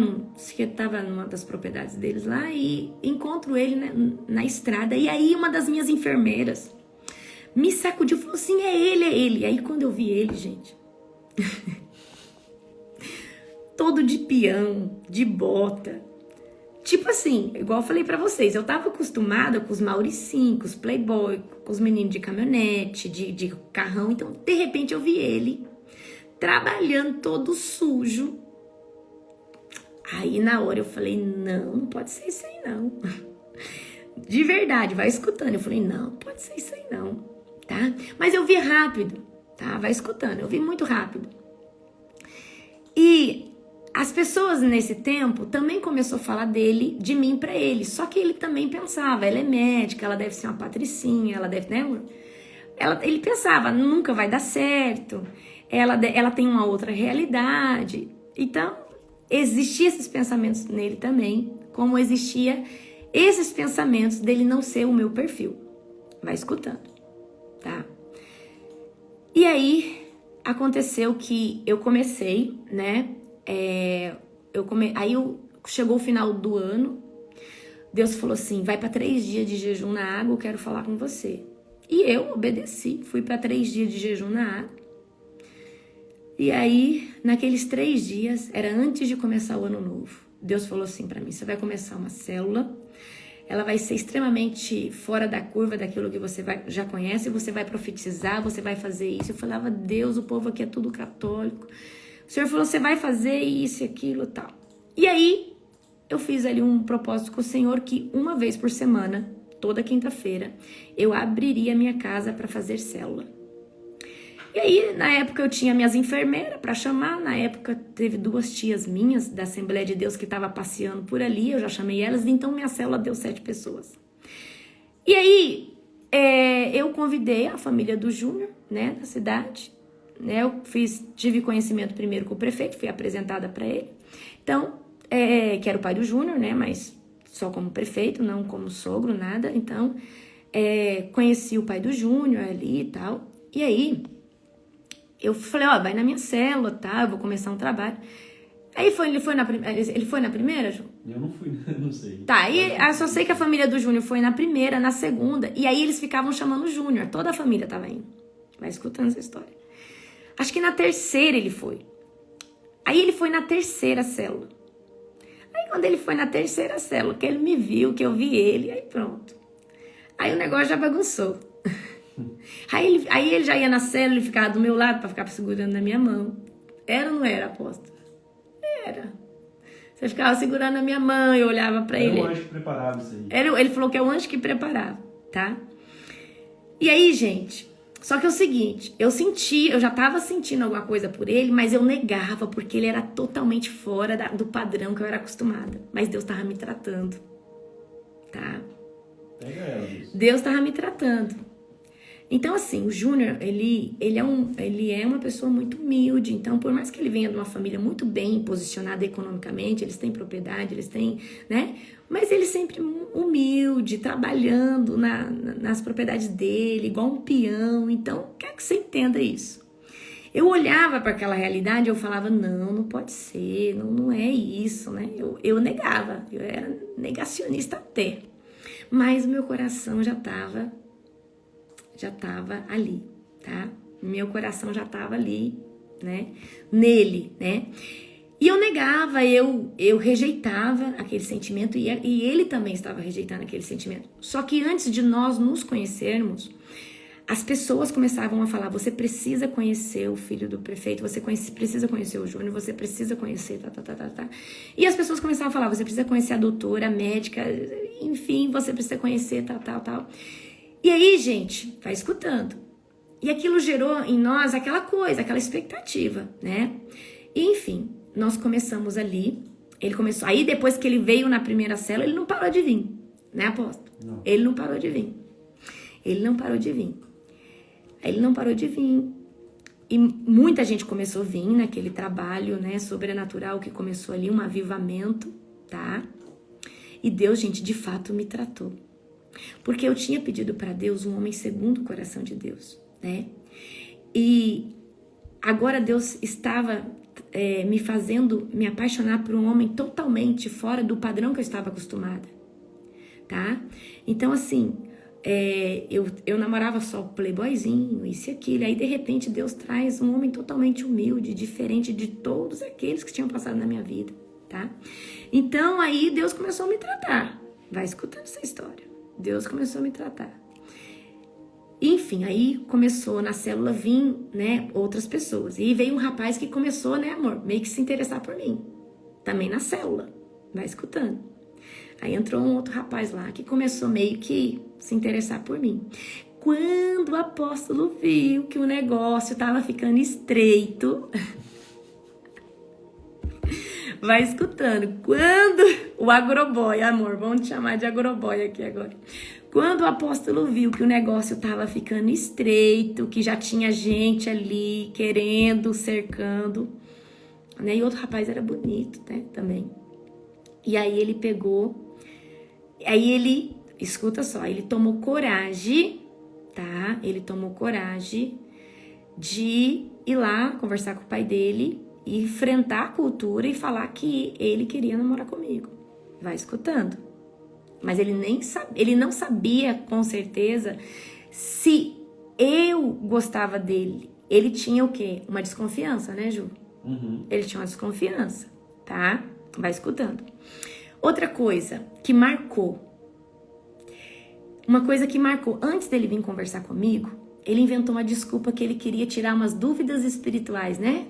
que tava numa das propriedades deles lá, e encontro ele, né, na estrada. E aí uma das minhas enfermeiras me sacudiu e falou assim, é ele, é ele. E aí quando eu vi ele, gente, todo de peão, de bota, tipo assim, igual eu falei pra vocês, eu tava acostumada com os Mauricinhos, com os Playboy, com os meninos de caminhonete, de carrão. Então, de repente, eu vi ele trabalhando todo sujo. Aí, na hora, eu falei, não pode ser isso aí, não. De verdade, vai escutando. Eu falei, não pode ser isso aí, não, tá? Mas eu vi rápido, tá? Vai escutando, eu vi muito rápido. E as pessoas nesse tempo também começou a falar dele, de mim pra ele. Só que ele também pensava, ela é médica, ela deve ser uma patricinha, ela deve, né? Ele pensava, nunca vai dar certo, ela tem uma outra realidade. Então, existiam esses pensamentos nele também, como existia esses pensamentos dele não ser o meu perfil. Vai escutando, tá? E aí, aconteceu que eu comecei, né? Chegou o final do ano, Deus falou assim, vai para 3 dias de jejum na água, eu quero falar com você. E eu obedeci, fui para 3 dias de jejum na água. E aí, naqueles 3 dias, era antes de começar o ano novo, Deus falou assim para mim, você vai começar uma célula, ela vai ser extremamente fora da curva daquilo que você já conhece, você vai profetizar, você vai fazer isso. Eu falava, Deus, o povo aqui é tudo católico. O Senhor falou, você vai fazer isso e aquilo e tal. E aí, eu fiz ali um propósito com o Senhor que uma vez por semana, toda quinta-feira, eu abriria minha casa para fazer célula. E aí, na época, eu tinha minhas enfermeiras para chamar. Na época, teve 2 tias minhas da Assembleia de Deus que estavam passeando por ali. Eu já chamei elas, então minha célula deu 7 pessoas. E aí, eu convidei a família do Júnior, né, da cidade. Né, eu tive conhecimento primeiro com o prefeito, fui apresentada para ele. Então, que era o pai do Júnior, né, mas só como prefeito, não como sogro, nada. Então, conheci o pai do Júnior ali e tal. E aí, eu falei, vai na minha célula, tá? Eu vou começar um trabalho. Aí ele foi na primeira, Ju? Eu não fui, não sei. Tá, aí eu só sei que a família do Júnior foi na primeira, na segunda, e aí eles ficavam chamando o Júnior, toda a família tava indo. Vai escutando essa história. Acho que na terceira ele foi. Aí ele foi na terceira célula. Aí quando ele foi na terceira célula, que ele me viu, que eu vi ele, aí pronto. Aí o negócio já bagunçou. Aí ele já ia na célula, ele ficava do meu lado pra ficar segurando na minha mão. Era ou não era, apóstolo? Era. Você ficava segurando na minha mão, eu olhava pra ele. Era o anjo que preparava isso aí. Ele falou que é o anjo que preparava, tá? E aí, gente, só que é o seguinte, eu já tava sentindo alguma coisa por ele, mas eu negava, porque ele era totalmente fora do padrão que eu era acostumada. Mas Deus tava me tratando, tá? Pega ela, Deus tava me tratando. Então, assim, o Júnior, ele é uma pessoa muito humilde. Então, por mais que ele venha de uma família muito bem posicionada economicamente, eles têm propriedade, eles têm, né? Mas ele sempre humilde, trabalhando nas propriedades dele, igual um peão. Então, quer que você entenda isso. Eu olhava para aquela realidade e eu falava, não pode ser, não é isso, né? Eu negava, eu era negacionista até. Mas o meu coração já estava ali, tá? Meu coração já estava ali, né? Nele, né? E eu negava, eu rejeitava aquele sentimento e ele também estava rejeitando aquele sentimento. Só que antes de nós nos conhecermos, as pessoas começavam a falar, você precisa conhecer o filho do prefeito, você precisa conhecer o Júnior, você precisa conhecer, tá. E as pessoas começavam a falar, você precisa conhecer a doutora, a médica, enfim, você precisa conhecer tal. E aí, gente, vai escutando. E aquilo gerou em nós aquela coisa, aquela expectativa, né? E, enfim, nós começamos ali, ele começou, aí depois que ele veio na primeira célula, ele não parou de vir, né, apóstolo? Não. Ele não parou de vir. Ele não parou de vir. E muita gente começou a vir naquele trabalho, né, sobrenatural que começou ali, um avivamento, tá? E Deus, gente, de fato me tratou. Porque eu tinha pedido para Deus um homem segundo o coração de Deus, né? E agora Deus estava me fazendo me apaixonar por um homem totalmente fora do padrão que eu estava acostumada, tá? Então, assim, eu namorava só o playboyzinho, isso e aquilo. Aí, de repente, Deus traz um homem totalmente humilde, diferente de todos aqueles que tinham passado na minha vida, tá? Então, aí Deus começou a me tratar. Vai escutando essa história. Deus começou a me tratar. Enfim, aí começou na célula vir, né, outras pessoas. E veio um rapaz que começou, né, amor, meio que se interessar por mim. Também na célula. Vai escutando. Aí entrou um outro rapaz lá que começou meio que se interessar por mim. Quando o apóstolo viu que o negócio tava ficando estreito, vai escutando. Quando o agroboy, amor, vamos te chamar de agroboy aqui agora. Quando o apóstolo viu que o negócio tava ficando estreito, que já tinha gente ali querendo, cercando, né? E outro rapaz era bonito, né, também. E aí ele pegou, aí ele, escuta só, ele tomou coragem, tá? Ele tomou coragem de ir lá conversar com o pai dele e enfrentar a cultura e falar que ele queria namorar comigo. Vai escutando. Mas ele não sabia com certeza se eu gostava dele. Ele tinha o quê? Uma desconfiança, né, Ju? Uhum. Ele tinha uma desconfiança, tá? Vai escutando. Outra coisa que marcou. Uma coisa que marcou. Antes dele vir conversar comigo, ele inventou uma desculpa que ele queria tirar umas dúvidas espirituais, né?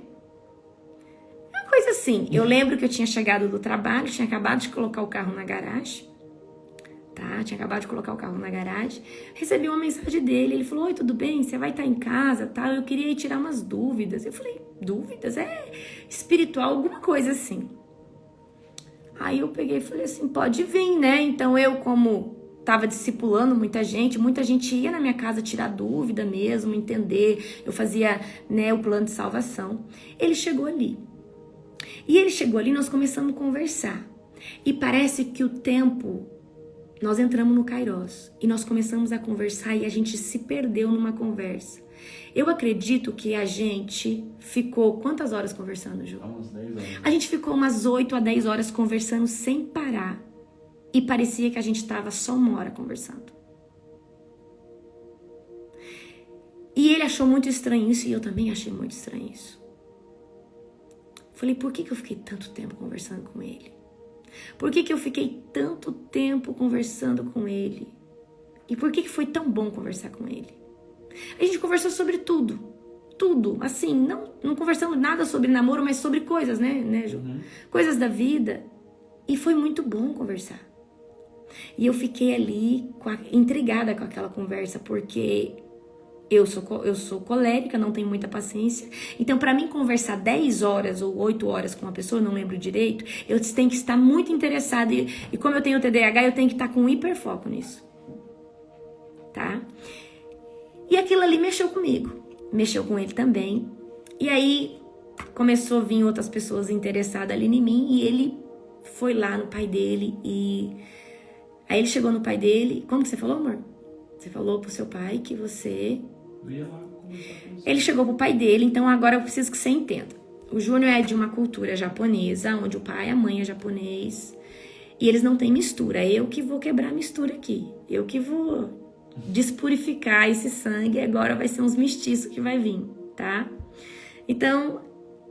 Uma coisa assim. Eu lembro que eu tinha chegado do trabalho, tinha acabado de colocar o carro na garagem. Tá? Tinha acabado de colocar o carro na garagem. Recebi uma mensagem dele. Ele falou, oi, tudo bem? Você vai estar em casa, tá? Eu queria ir tirar umas dúvidas. Eu falei, dúvidas? É espiritual, alguma coisa assim. Aí eu peguei e falei assim, pode vir, né? Então eu, como tava discipulando muita gente ia na minha casa tirar dúvida mesmo, entender. Eu fazia, né, o plano de salvação. Ele chegou ali. E ele chegou ali, nós começamos a conversar. E parece que o tempo... Nós entramos no Kairos e nós começamos a conversar e a gente se perdeu numa conversa. Eu acredito que a gente ficou... Quantas horas conversando, Ju? Umas 10 horas. A gente ficou umas 8 a 10 horas conversando sem parar. E parecia que a gente estava só 1 hora conversando. E ele achou muito estranho isso e eu também achei muito estranho isso. Falei, por que eu fiquei tanto tempo conversando com ele? Por que eu fiquei tanto tempo conversando com ele? E por que foi tão bom conversar com ele? A gente conversou sobre tudo. Tudo. Assim, não conversamos nada sobre namoro, mas sobre coisas, né, Ju? Uhum. Coisas da vida. E foi muito bom conversar. E eu fiquei ali intrigada com aquela conversa, porque eu sou colérica, não tenho muita paciência. Então, para mim conversar 10 horas ou 8 horas com uma pessoa, não lembro direito, eu tenho que estar muito interessada. E como eu tenho TDAH, eu tenho que estar com hiperfoco nisso. Tá? E aquilo ali mexeu comigo. Mexeu com ele também. E aí, começou a vir outras pessoas interessadas ali em mim. E ele foi lá no pai dele e... Aí ele chegou no pai dele... Como que você falou, amor? Você falou pro seu pai que você... Ele chegou pro pai dele, então agora eu preciso que você entenda. O Júnior é de uma cultura japonesa, onde o pai e a mãe é japonês. E eles não têm mistura. Eu que vou quebrar a mistura aqui. Eu que vou despurificar esse sangue. E agora vai ser uns mestiços que vai vir, tá? Então,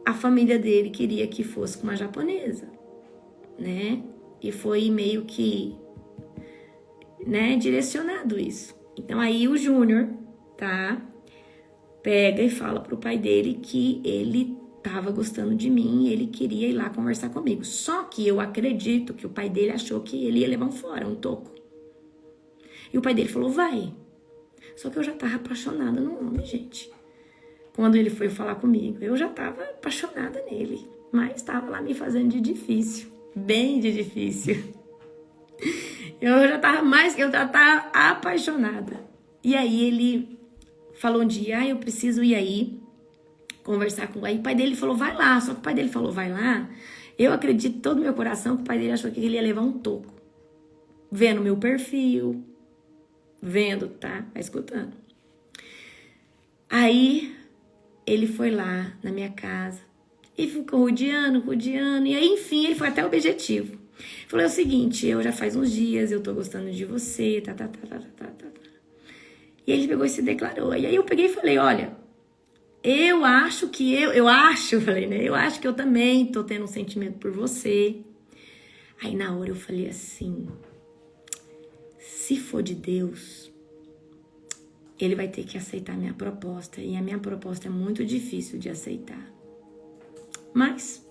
a família dele queria que fosse com uma japonesa, né? E foi meio que, né, direcionado isso. Então aí o Júnior, tá, pega e fala pro pai dele que ele tava gostando de mim, ele queria ir lá conversar comigo. Só que eu acredito que o pai dele achou que ele ia levar um fora, um toco. E o pai dele falou, vai. Só que eu já tava apaixonada no homem, gente. Quando ele foi falar comigo, eu já tava apaixonada nele. Mas tava lá me fazendo de difícil. Bem de difícil. Eu já tava apaixonada. E aí ele falou um dia, eu preciso ir aí conversar com ele. Aí o pai dele falou, vai lá. Só que o pai dele falou, vai lá. Eu acredito todo o meu coração que o pai dele achou que ele ia levar um toco. Vendo meu perfil. Vendo, tá? Vai escutando. Aí ele foi lá na minha casa e ficou rodeando. E aí, enfim, ele foi até o objetivo. Falou, é o seguinte, eu já faz uns dias, eu tô gostando de você, tá. E ele pegou e se declarou. E aí eu peguei e falei, olha, eu acho que eu também tô tendo um sentimento por você. Aí na hora eu falei assim, se for de Deus, ele vai ter que aceitar a minha proposta. E a minha proposta é muito difícil de aceitar. Mas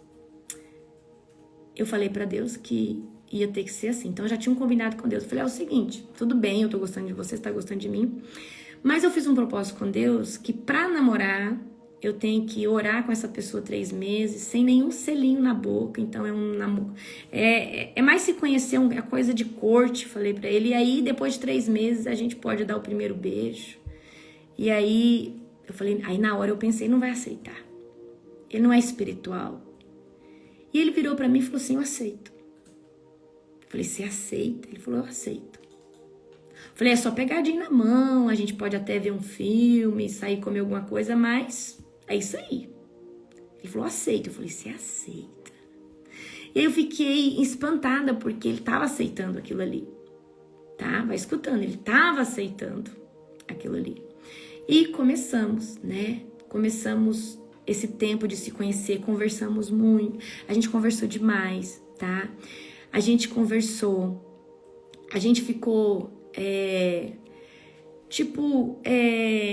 eu falei pra Deus que ia ter que ser assim. Então eu já tinha um combinado com Deus. Eu falei, é o seguinte, tudo bem, eu tô gostando de você, você tá gostando de mim. Mas eu fiz um propósito com Deus que pra namorar, eu tenho que orar com essa pessoa 3 meses, sem nenhum selinho na boca. Então é um namoro. É mais se conhecer, é coisa de corte, falei pra ele. E aí, depois de 3 meses, a gente pode dar o primeiro beijo. E aí, eu falei, aí na hora eu pensei, não vai aceitar. Ele não é espiritual. E ele virou pra mim e falou assim, eu aceito. Eu falei, você aceita? Ele falou, eu aceito. Eu falei, é só pegadinha na mão, a gente pode até ver um filme, sair comer alguma coisa, mas é isso aí. Ele falou, aceito. Eu falei, você aceita? E aí eu fiquei espantada, porque ele tava aceitando aquilo ali. Tá? Vai escutando, ele tava aceitando aquilo ali. E começamos, né? Começamos esse tempo de se conhecer, conversamos muito. A gente conversou demais, tá? A gente conversou, a gente ficou,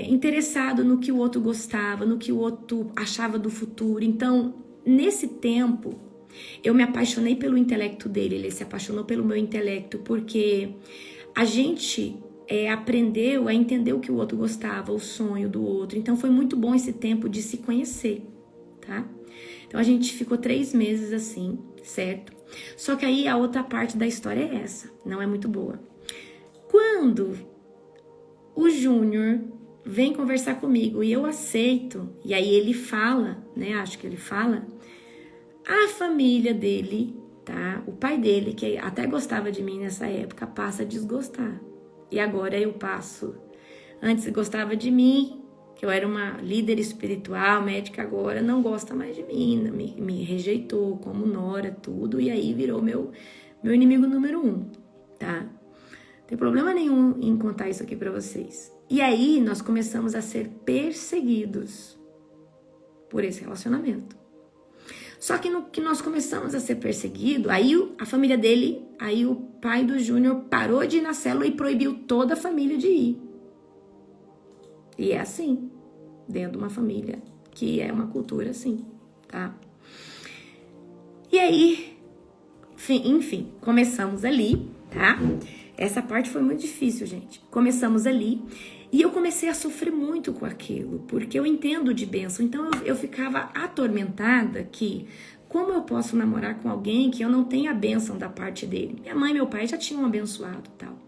interessado no que o outro gostava, no que o outro achava do futuro. Então, nesse tempo, eu me apaixonei pelo intelecto dele, ele se apaixonou pelo meu intelecto, porque a gente aprendeu a entender o que o outro gostava, o sonho do outro. Então, foi muito bom esse tempo de se conhecer, tá? Então, a gente ficou 3 meses assim, certo? Só que aí a outra parte da história é essa, não é muito boa. Quando o Júnior vem conversar comigo e eu aceito, e aí ele fala, né, acho que ele fala, a família dele, tá, o pai dele, que até gostava de mim nessa época, passa a desgostar. E agora eu passo, antes gostava de mim, que eu era uma líder espiritual, médica, agora não gosta mais de mim, me rejeitou como nora, tudo, e aí virou meu inimigo número 1, tá? Não tem problema nenhum em contar isso aqui pra vocês. E aí nós começamos a ser perseguidos por esse relacionamento. Só que no que nós começamos a ser perseguidos, aí a família dele, aí o pai do Júnior parou de ir na célula e proibiu toda a família de ir. E é assim, dentro de uma família que é uma cultura assim, tá? E aí, enfim, começamos ali, tá? Essa parte foi muito difícil, gente. Começamos ali e eu comecei a sofrer muito com aquilo, porque eu entendo de bênção. Então eu ficava atormentada que como eu posso namorar com alguém que eu não tenho a bênção da parte dele? Minha mãe e meu pai já tinham abençoado e tal.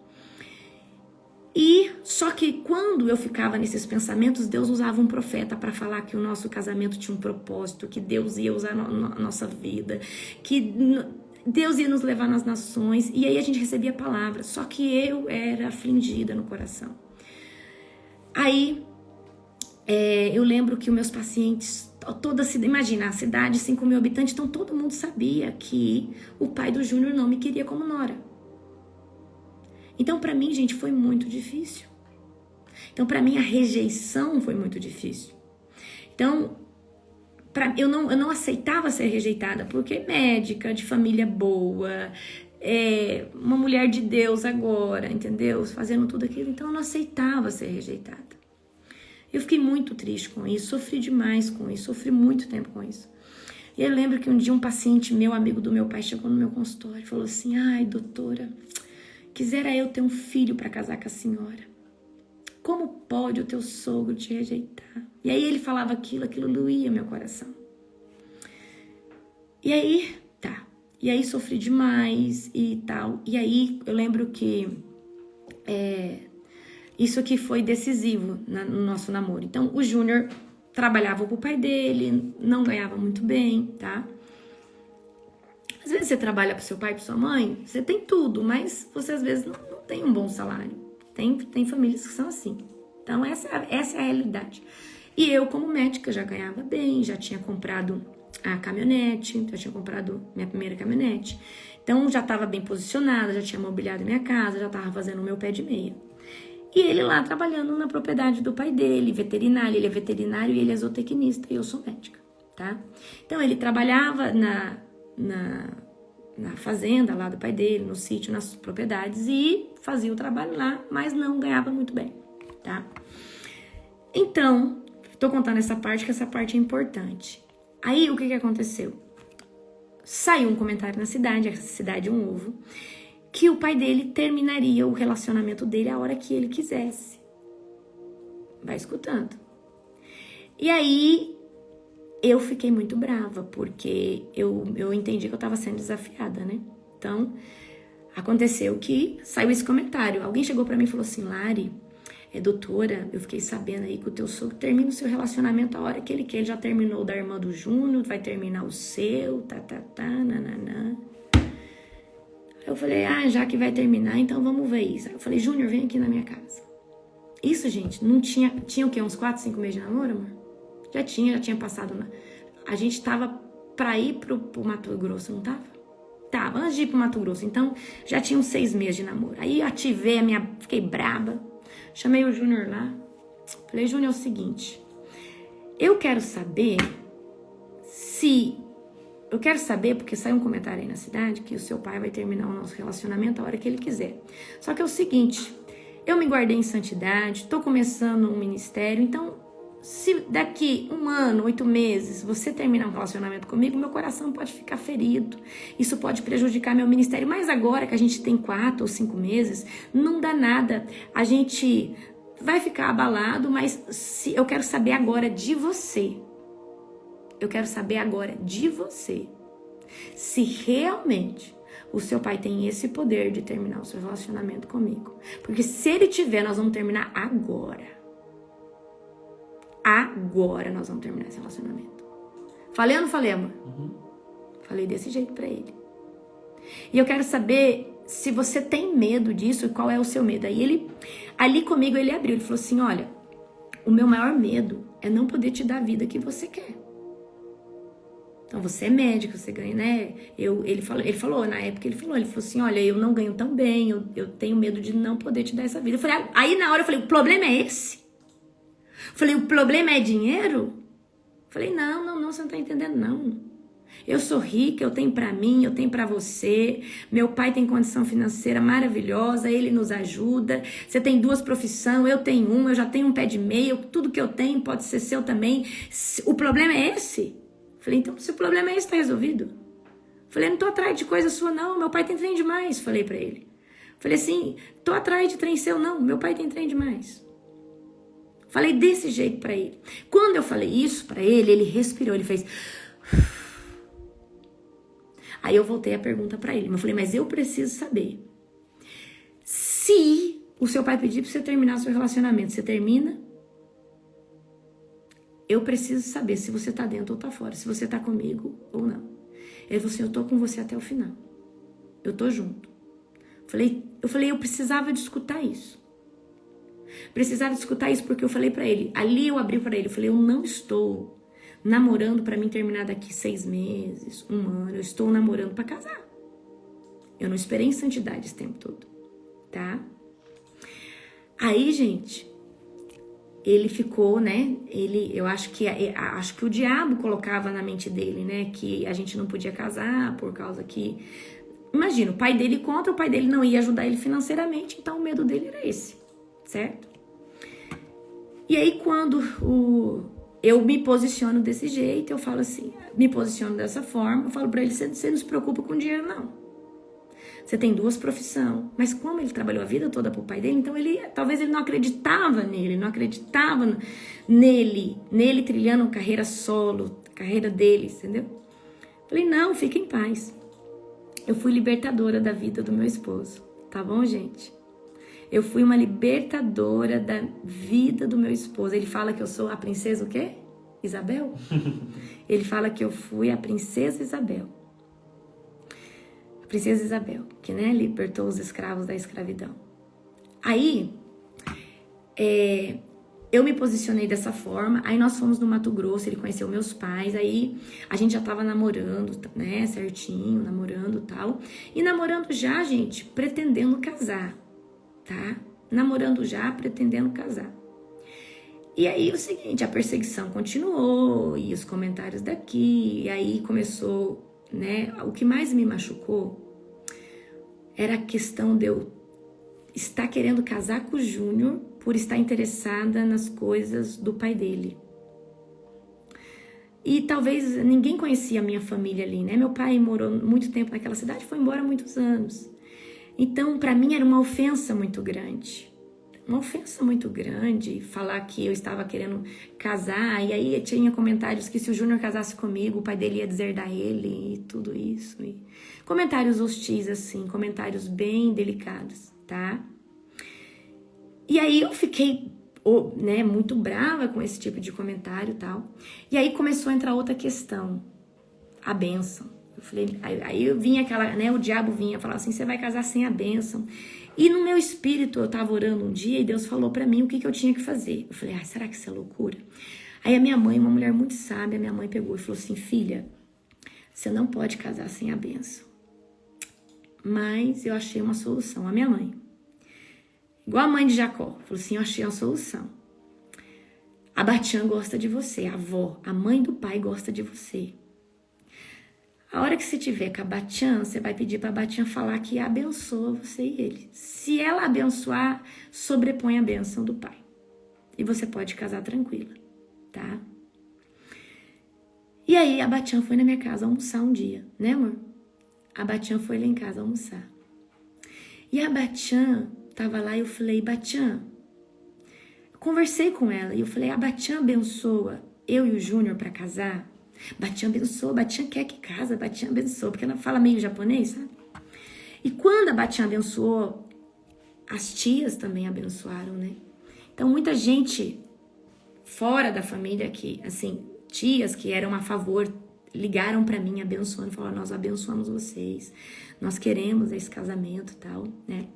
E só que quando eu ficava nesses pensamentos, Deus usava um profeta para falar que o nosso casamento tinha um propósito, que Deus ia usar a nossa vida, que Deus ia nos levar nas nações. E aí a gente recebia a palavra, só que eu era afligida no coração. Aí eu lembro que os meus pacientes, imagina, a cidade, 5 mil habitantes, então todo mundo sabia que o pai do Júnior não me queria como nora. Então, pra mim, gente, foi muito difícil. Então, pra mim, a rejeição foi muito difícil. Então, eu não aceitava ser rejeitada, porque médica, de família boa, uma mulher de Deus agora, entendeu? Fazendo tudo aquilo, então eu não aceitava ser rejeitada. Eu fiquei muito triste com isso, sofri demais com isso, sofri muito tempo com isso. E eu lembro que um dia um paciente meu, amigo do meu pai, chegou no meu consultório e falou assim: ai, doutora, quisera eu ter um filho para casar com a senhora. Como pode o teu sogro te rejeitar? E aí ele falava aquilo doía meu coração. E aí, tá. E aí sofri demais e tal. E aí eu lembro que isso aqui foi decisivo no nosso namoro. Então o Júnior trabalhava pro pai dele, não ganhava muito bem, tá? Às vezes você trabalha pro seu pai e pra sua mãe, você tem tudo, mas você às vezes não tem um bom salário. Tem famílias que são assim. Então essa é a realidade. E eu, como médica, já ganhava bem, já tinha comprado a caminhonete, já tinha comprado minha primeira caminhonete. Então já estava bem posicionada, já tinha mobiliado minha casa, já estava fazendo o meu pé de meia. E ele lá trabalhando na propriedade do pai dele, veterinário, ele é veterinário e ele é zootecnista e eu sou médica, tá? Então ele trabalhava na fazenda lá do pai dele, no sítio, nas propriedades e fazia o trabalho lá, mas não ganhava muito bem, tá? Então, tô contando essa parte, que essa parte é importante. Aí, o que aconteceu? Saiu um comentário na cidade, a cidade é um ovo, que o pai dele terminaria o relacionamento dele a hora que ele quisesse. Vai escutando. E aí, eu fiquei muito brava, porque eu entendi que eu tava sendo desafiada, né? Então, aconteceu que saiu esse comentário. Alguém chegou pra mim e falou assim: Lari, doutora, eu fiquei sabendo aí que o teu sogro termina o seu relacionamento a hora que ele quer. Ele já terminou da irmã do Júnior, vai terminar o seu, nananã. Eu falei: já que vai terminar, então vamos ver isso. Eu falei: Júnior, vem aqui na minha casa. Isso, gente, não tinha o quê? Uns 4, 5 meses de namoro, amor? Já tinha passado. A gente tava pra ir pro Mato Grosso, não tava? Tava, antes de ir pro Mato Grosso. Então, já tinha uns 6 meses de namoro. Aí eu ativei fiquei braba. Chamei o Júnior lá. Falei: Júnior, é o seguinte. Eu quero saber porque saiu um comentário aí na cidade que o seu pai vai terminar o nosso relacionamento a hora que ele quiser. Só que é o seguinte, eu me guardei em santidade, tô começando um ministério, então se daqui 1 ano, 8 meses, você terminar um relacionamento comigo, meu coração pode ficar ferido. Isso pode prejudicar meu ministério. Mas agora que a gente tem 4 ou 5 meses, não dá nada. A gente vai ficar abalado, mas eu quero saber agora de você. Eu quero saber agora de você. Se realmente o seu pai tem esse poder de terminar o seu relacionamento comigo. Porque se ele tiver, nós vamos terminar agora. Agora nós vamos terminar esse relacionamento. Falei ou não falei, amor? Falei desse jeito pra ele. E eu quero saber se você tem medo disso e qual é o seu medo. Aí ele, ali comigo, ele abriu. Ele falou assim: olha, o meu maior medo é não poder te dar a vida que você quer. Então você é médico, você ganha, né? Ele falou na época, ele falou assim: olha, eu não ganho tão bem, eu tenho medo de não poder te dar essa vida. Eu falei, aí na hora eu falei: o problema é esse? Falei: o problema é dinheiro? Falei: não, você não tá entendendo, não. Eu sou rica, eu tenho pra mim, eu tenho pra você. Meu pai tem condição financeira maravilhosa, ele nos ajuda. Você tem 2 profissões, eu tenho 1, eu já tenho um pé de meia, tudo que eu tenho pode ser seu também. O problema é esse? Falei: então, se o problema é esse, tá resolvido. Falei: não tô atrás de coisa sua, não. Meu pai tem trem demais, falei pra ele. Falei assim: tô atrás de trem seu, não. Meu pai tem trem demais. Falei desse jeito pra ele. Quando eu falei isso pra ele, ele respirou, ele fez... Aí eu voltei a pergunta pra ele. Eu falei: mas eu preciso saber. Se o seu pai pedir pra você terminar seu relacionamento, você termina? Eu preciso saber se você tá dentro ou tá fora. Se você tá comigo ou não. Ele falou assim: eu tô com você até o final. Eu tô junto. Eu falei, eu precisava de escutar isso. Precisava de escutar isso porque eu falei pra ele. Ali eu abri pra ele. Eu falei: eu não estou namorando pra mim terminar daqui 6 meses, 1 ano. Eu estou namorando pra casar. Eu não esperei em santidade esse tempo todo. Tá? Aí, gente, ele ficou, né? Eu acho que o diabo colocava na mente dele, né? Que a gente não podia casar por causa que... Imagina, o pai dele contra, o pai dele não ia ajudar ele financeiramente, então o medo dele era esse, certo? E aí quando eu me posiciono desse jeito, eu falo assim, me posiciono dessa forma, eu falo pra ele, você não se preocupa com dinheiro não. Você tem 2 profissões, mas como ele trabalhou a vida toda pro pai dele, então talvez ele não acreditava nele, não acreditava nele trilhando carreira solo, carreira dele, entendeu? Falei, não, fica em paz. Eu fui libertadora da vida do meu esposo, tá bom, gente? Eu fui uma libertadora da vida do meu esposo. Ele fala que eu sou a princesa o quê? Isabel? Ele fala que eu fui a princesa Isabel. A princesa Isabel, que, né, libertou os escravos da escravidão. Aí, eu me posicionei dessa forma, aí nós fomos no Mato Grosso, ele conheceu meus pais, aí a gente já tava namorando, né, certinho, namorando e tal. E namorando já, gente, pretendendo casar, tá? Namorando já, pretendendo casar. E aí o seguinte, a perseguição continuou, e os comentários daqui, e aí começou, né, o que mais me machucou era a questão de eu estar querendo casar com o Júnior por estar interessada nas coisas do pai dele. E talvez ninguém conhecia a minha família ali, né? Meu pai morou muito tempo naquela cidade, foi embora há muitos anos. Então, para mim era uma ofensa muito grande. Uma ofensa muito grande falar que eu estava querendo casar. E aí tinha comentários que se o Júnior casasse comigo, o pai dele ia deserdar ele e tudo isso. E comentários hostis, assim, comentários bem delicados, tá? E aí eu fiquei, né, muito brava com esse tipo de comentário e tal. E aí começou a entrar outra questão, a bênção. Eu falei, aí eu vinha aquela, né, o diabo vinha falar assim, você vai casar sem a bênção. E no meu espírito, eu tava orando um dia e Deus falou pra mim o que eu tinha que fazer. Eu falei, será que isso é loucura? Aí a minha mãe, uma mulher muito sábia, minha mãe pegou e falou assim, filha, você não pode casar sem a bênção. Mas eu achei uma solução, a minha mãe. Igual a mãe de Jacó, falou assim, eu achei uma solução. A Batian gosta de você, a avó, a mãe do pai gosta de você. A hora que você tiver com a Batian, você vai pedir para a Batian falar que abençoa você e ele. Se ela abençoar, sobrepõe a bênção do pai. E você pode casar tranquila, tá? E aí a Batian foi na minha casa almoçar um dia, né, amor? A Batian foi lá em casa almoçar. E a Batian tava lá e eu falei, Batian, eu conversei com ela e eu falei, a Batian abençoa eu e o Júnior para casar? Batian abençoa, Batian quer que casa, Batian abençoa, porque ela fala meio japonês, sabe? E quando a Batian abençoou, as tias também abençoaram, né? Então muita gente fora da família que, assim, tias que eram a favor, ligaram para mim abençoando, falaram, nós abençoamos vocês, nós queremos esse casamento e tal, né?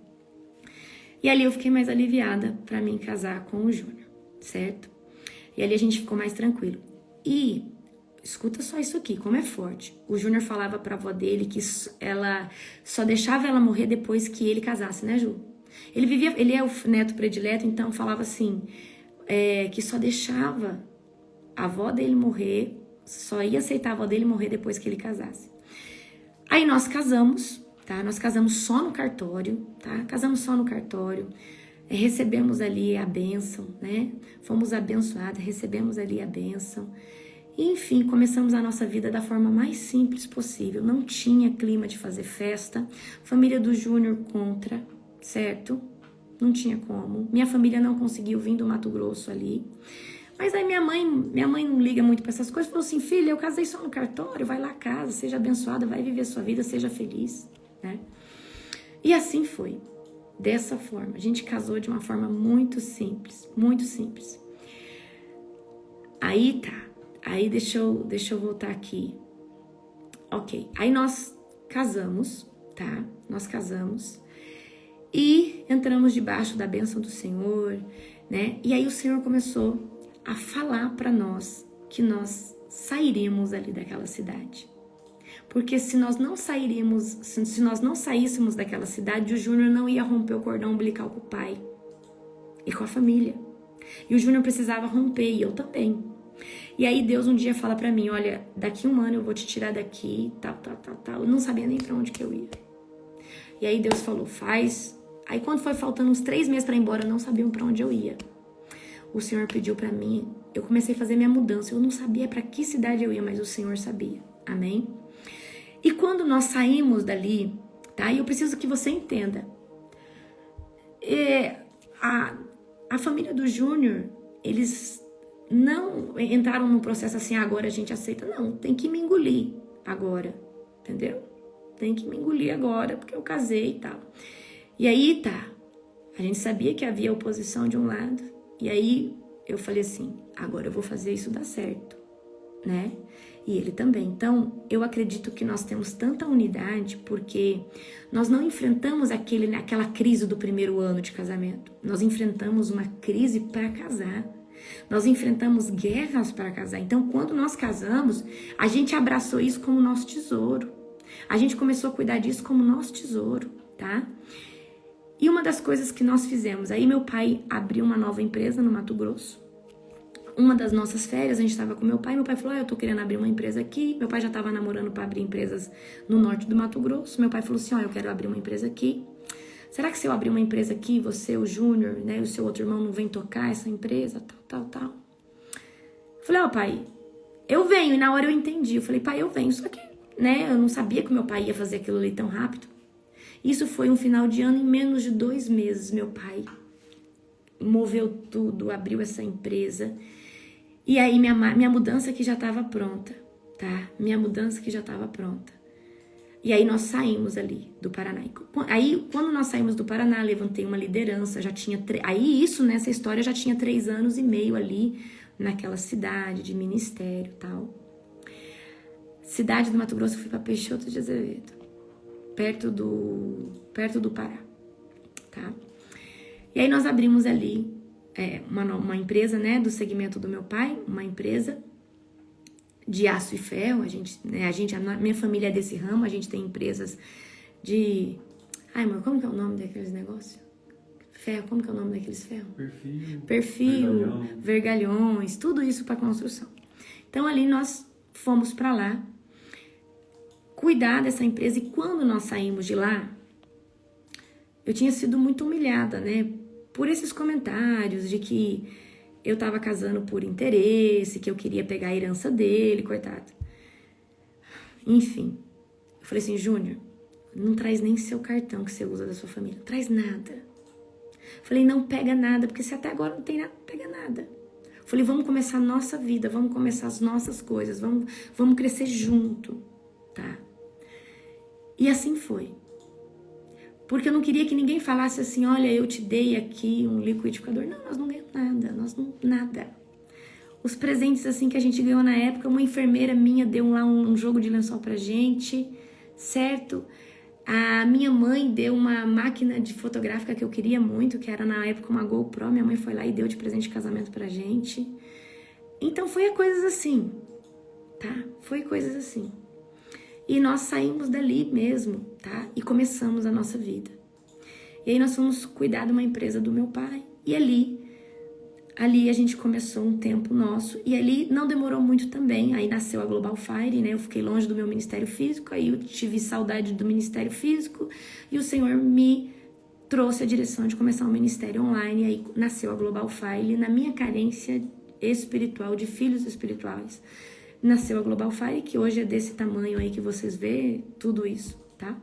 E ali eu fiquei mais aliviada para mim casar com o Júnior, certo? E ali a gente ficou mais tranquilo. E escuta só isso aqui, como é forte. O Júnior falava pra avó dele que ela só deixava ela morrer depois que ele casasse, né, Ju? Ele é o neto predileto, então falava assim, que só deixava a avó dele morrer, só ia aceitar a avó dele morrer depois que ele casasse. Aí nós casamos, tá? Nós casamos só no cartório, tá? Casamos só no cartório. Recebemos ali a bênção, né? Fomos abençoados, recebemos ali a bênção. E, enfim, começamos a nossa vida da forma mais simples possível. Não tinha clima de fazer festa. Família do Júnior contra, certo? Não tinha como. Minha família não conseguiu vir do Mato Grosso ali. Mas aí minha mãe não liga muito para essas coisas. Falou assim, filha, eu casei só no cartório, vai lá a casa, seja abençoada, vai viver sua vida, seja feliz, né? E assim foi. Dessa forma. A gente casou de uma forma muito simples, muito simples. Aí tá. Aí deixa eu voltar aqui. Ok. Aí nós casamos, tá? Nós casamos. E entramos debaixo da bênção do Senhor, né? E aí o Senhor começou a falar para nós que nós sairíamos ali daquela cidade. Porque se nós não saíssemos daquela cidade, o Júnior não ia romper o cordão umbilical com o pai e com a família. E o Júnior precisava romper, e eu também. E aí Deus um dia fala pra mim, olha, daqui 1 ano eu vou te tirar daqui, tal. Eu não sabia nem pra onde que eu ia. E aí Deus falou, faz. Aí quando foi faltando uns 3 meses pra ir embora, eu não sabia pra onde eu ia. O Senhor pediu pra mim, eu comecei a fazer minha mudança. Eu não sabia pra que cidade eu ia, mas o Senhor sabia. Amém? E quando nós saímos dali, tá? E eu preciso que você entenda. A família do Júnior, eles não entraram num processo assim, agora a gente aceita. Não, tem que me engolir agora, entendeu? Tem que me engolir agora, porque eu casei e tal. E aí, tá, a gente sabia que havia oposição de um lado, e aí eu falei assim, agora eu vou fazer isso dar certo, né? E ele também. Então, eu acredito que nós temos tanta unidade porque nós não enfrentamos aquela crise do primeiro ano de casamento. Nós enfrentamos uma crise para casar. Nós enfrentamos guerras para casar. Então, quando nós casamos, a gente abraçou isso como nosso tesouro. A gente começou a cuidar disso como nosso tesouro, tá? E uma das coisas que nós fizemos, aí meu pai abriu uma nova empresa no Mato Grosso. Uma das nossas férias, a gente estava com meu pai falou, eu tô querendo abrir uma empresa aqui. Meu pai já estava namorando para abrir empresas no norte do Mato Grosso. Meu pai falou assim, eu quero abrir uma empresa aqui. Será que se eu abrir uma empresa aqui, você, o Júnior, né, o seu outro irmão não vem tocar essa empresa, tal? Eu falei, pai, eu venho. E na hora eu entendi. Eu falei, pai, eu venho. Só que, né, eu não sabia que meu pai ia fazer aquilo ali tão rápido. Isso foi um final de ano, em menos de 2 meses, meu pai moveu tudo, abriu essa empresa. E aí minha mudança que já estava pronta, tá? Minha mudança que já estava pronta. E aí nós saímos ali do Paraná. Aí quando nós saímos do Paraná, levantei uma liderança, já tinha... Aí isso, nessa história, já tinha 3 anos e meio ali naquela cidade de ministério e tal. Cidade do Mato Grosso, eu fui para Peixoto de Azevedo, perto do Pará, tá? E aí nós abrimos ali uma empresa, né, do segmento do meu pai, uma empresa de aço e ferro. A minha família é desse ramo, a gente tem empresas de... Ai, amor, como que é o nome daqueles negócios? Ferro, como que é o nome daqueles ferros? Perfil, vergalhões, tudo isso para construção. Então ali nós fomos para lá cuidar dessa empresa, e quando nós saímos de lá, eu tinha sido muito humilhada, né? Por esses comentários de que eu tava casando por interesse, que eu queria pegar a herança dele, coitado. Enfim, eu falei assim, Júnior, não traz nem seu cartão que você usa da sua família, não traz nada. Eu falei, não pega nada, porque se até agora não tem nada, não pega nada. Eu falei, vamos começar a nossa vida, vamos começar as nossas coisas, vamos crescer junto, tá? E assim foi. Porque eu não queria que ninguém falasse assim, olha, eu te dei aqui um liquidificador. Não, nós não ganhamos nada. Os presentes assim que a gente ganhou na época, uma enfermeira minha deu lá um jogo de lençol pra gente, certo? A minha mãe deu uma máquina de fotográfica que eu queria muito, que era na época uma GoPro. Minha mãe foi lá e deu de presente de casamento pra gente. Então foi coisas assim, tá? Foi coisas assim. E nós saímos dali mesmo, tá? E começamos a nossa vida. E aí nós fomos cuidar de uma empresa do meu pai. E ali a gente começou um tempo nosso. E ali não demorou muito também. Aí nasceu a Global Fire, né? Eu fiquei longe do meu ministério físico. Aí eu tive saudade do ministério físico. E o Senhor me trouxe a direção de começar um ministério online. E aí nasceu a Global Fire. Na minha carência espiritual, de filhos espirituais, nasceu a Global Fire, que hoje é desse tamanho aí que vocês vê, tudo isso, tá?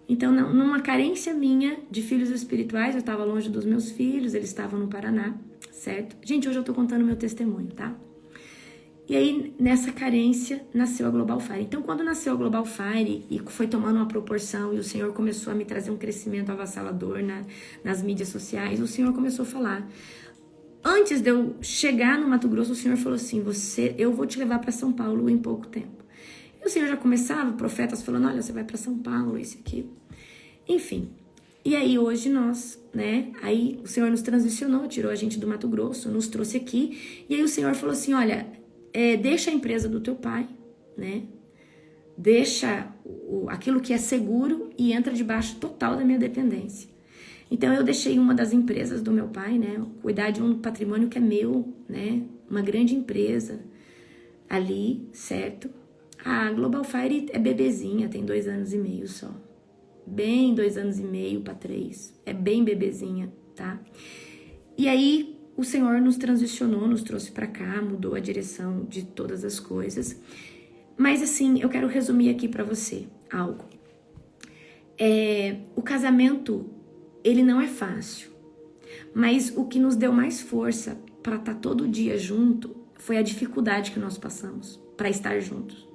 Então, numa carência minha de filhos espirituais, eu estava longe dos meus filhos, eles estavam no Paraná, certo? Gente, hoje eu tô contando meu testemunho, tá? E aí, nessa carência, nasceu a Global Fire. Então, quando nasceu a Global Fire e foi tomando uma proporção e o Senhor começou a me trazer um crescimento avassalador nas mídias sociais, o Senhor começou a falar... Antes de eu chegar no Mato Grosso, o Senhor falou assim, eu vou te levar para São Paulo em pouco tempo. E o Senhor já começava, profetas falando, olha, você vai para São Paulo, isso aqui. Enfim, e aí hoje nós, né, aí o Senhor nos transicionou, tirou a gente do Mato Grosso, nos trouxe aqui. E aí o Senhor falou assim, olha, deixa a empresa do teu pai, né, deixa aquilo que é seguro e entra debaixo total da minha dependência. Então eu deixei uma das empresas do meu pai, né, cuidar de um patrimônio que é meu, né, uma grande empresa ali, certo? A Global Fire é bebezinha, tem 2 anos e meio só. Bem 2 anos e meio para 3. É bem bebezinha, tá? E aí o Senhor nos transicionou, nos trouxe para cá, mudou a direção de todas as coisas. Mas assim, eu quero resumir aqui para você algo. O casamento, ele não é fácil. Mas o que nos deu mais força para estar todo dia junto foi a dificuldade que nós passamos para estar juntos.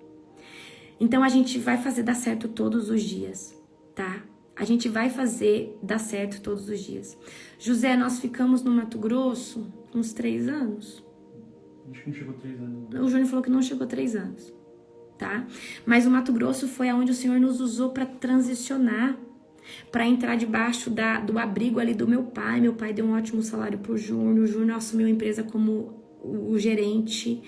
Então a gente vai fazer dar certo todos os dias, tá? A gente vai fazer dar certo todos os dias. José, nós ficamos no Mato Grosso uns 3 anos. Acho que não chegou 3 anos. O Júnior falou que não chegou 3 anos, tá? Mas o Mato Grosso foi aonde o Senhor nos usou para transicionar, para entrar debaixo do abrigo ali do meu pai. Meu pai deu um ótimo salário pro Júnior. O Júnior assumiu a empresa como o gerente.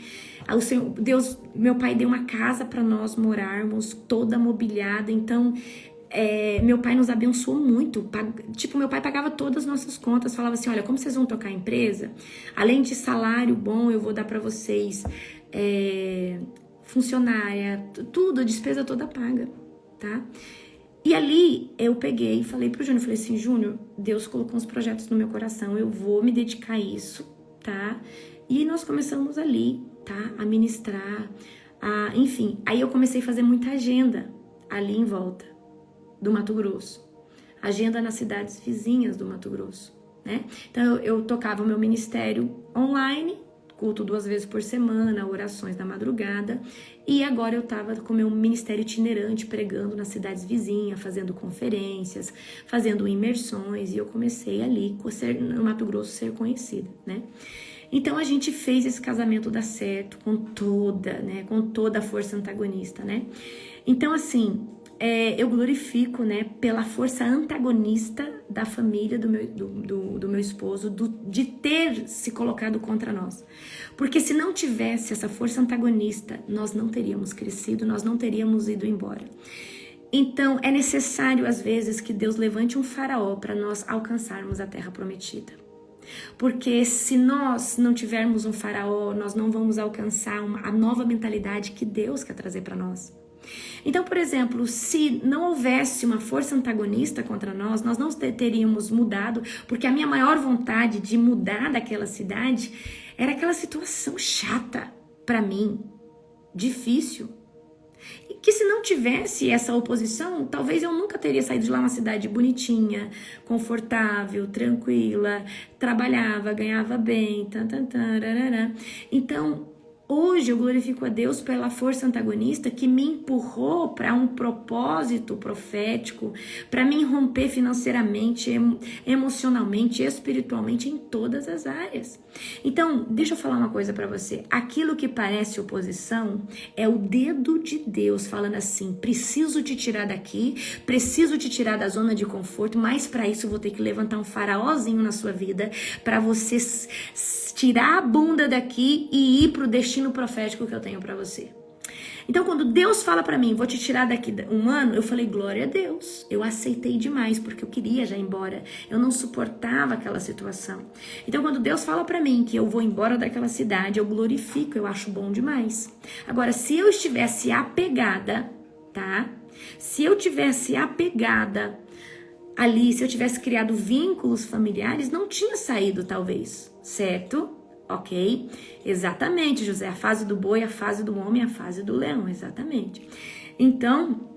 O Senhor, Deus, meu pai deu uma casa para nós morarmos, toda mobiliada. Então, meu pai nos abençoou muito. Tipo, meu pai pagava todas as nossas contas. Falava assim, olha, como vocês vão tocar a empresa, além de salário bom, eu vou dar para vocês funcionária, tudo, a despesa toda paga, tá? E ali eu peguei e falei pro Júnior, falei assim, Júnior, Deus colocou uns projetos no meu coração, eu vou me dedicar a isso, tá? E nós começamos ali, tá? A ministrar, enfim. Aí eu comecei a fazer muita agenda ali em volta do Mato Grosso. Agenda nas cidades vizinhas do Mato Grosso, né? Então eu tocava o meu ministério online, culto 2 vezes por semana, orações na madrugada. E agora eu tava com o meu ministério itinerante, pregando nas cidades vizinhas, fazendo conferências, fazendo imersões. E eu comecei ali, no Mato Grosso, ser conhecida, né? Então a gente fez esse casamento dar certo com toda a força antagonista, né? Então assim, eu glorifico, né, pela força antagonista da família do meu esposo, de ter se colocado contra nós. Porque se não tivesse essa força antagonista, nós não teríamos crescido, nós não teríamos ido embora. Então é necessário às vezes que Deus levante um faraó para nós alcançarmos a terra prometida. Porque se nós não tivermos um faraó, nós não vamos alcançar a nova mentalidade que Deus quer trazer para nós. Então, por exemplo, se não houvesse uma força antagonista contra nós, nós não teríamos mudado, porque a minha maior vontade de mudar daquela cidade era aquela situação chata para mim, difícil. E que se não tivesse essa oposição, talvez eu nunca teria saído de lá uma cidade bonitinha, confortável, tranquila, trabalhava, ganhava bem, Então, hoje eu glorifico a Deus pela força antagonista que me empurrou para um propósito profético, para me romper financeiramente, emocionalmente, espiritualmente, em todas as áreas. Então, deixa eu falar uma coisa para você. Aquilo que parece oposição é o dedo de Deus falando assim, preciso te tirar daqui, preciso te tirar da zona de conforto, mas para isso eu vou ter que levantar um faraózinho na sua vida, para você tirar a bunda daqui e ir pro destino profético que eu tenho para você. Então, quando Deus fala para mim, vou te tirar daqui 1 ano, eu falei, glória a Deus. Eu aceitei demais, porque eu queria já ir embora. Eu não suportava aquela situação. Então, quando Deus fala para mim que eu vou embora daquela cidade, eu glorifico, eu acho bom demais. Agora, se eu estivesse apegada, tá? Se eu tivesse apegada ali, se eu tivesse criado vínculos familiares, não tinha saído, talvez, certo? Ok? Exatamente, José, a fase do boi, a fase do homem, a fase do leão, exatamente. Então,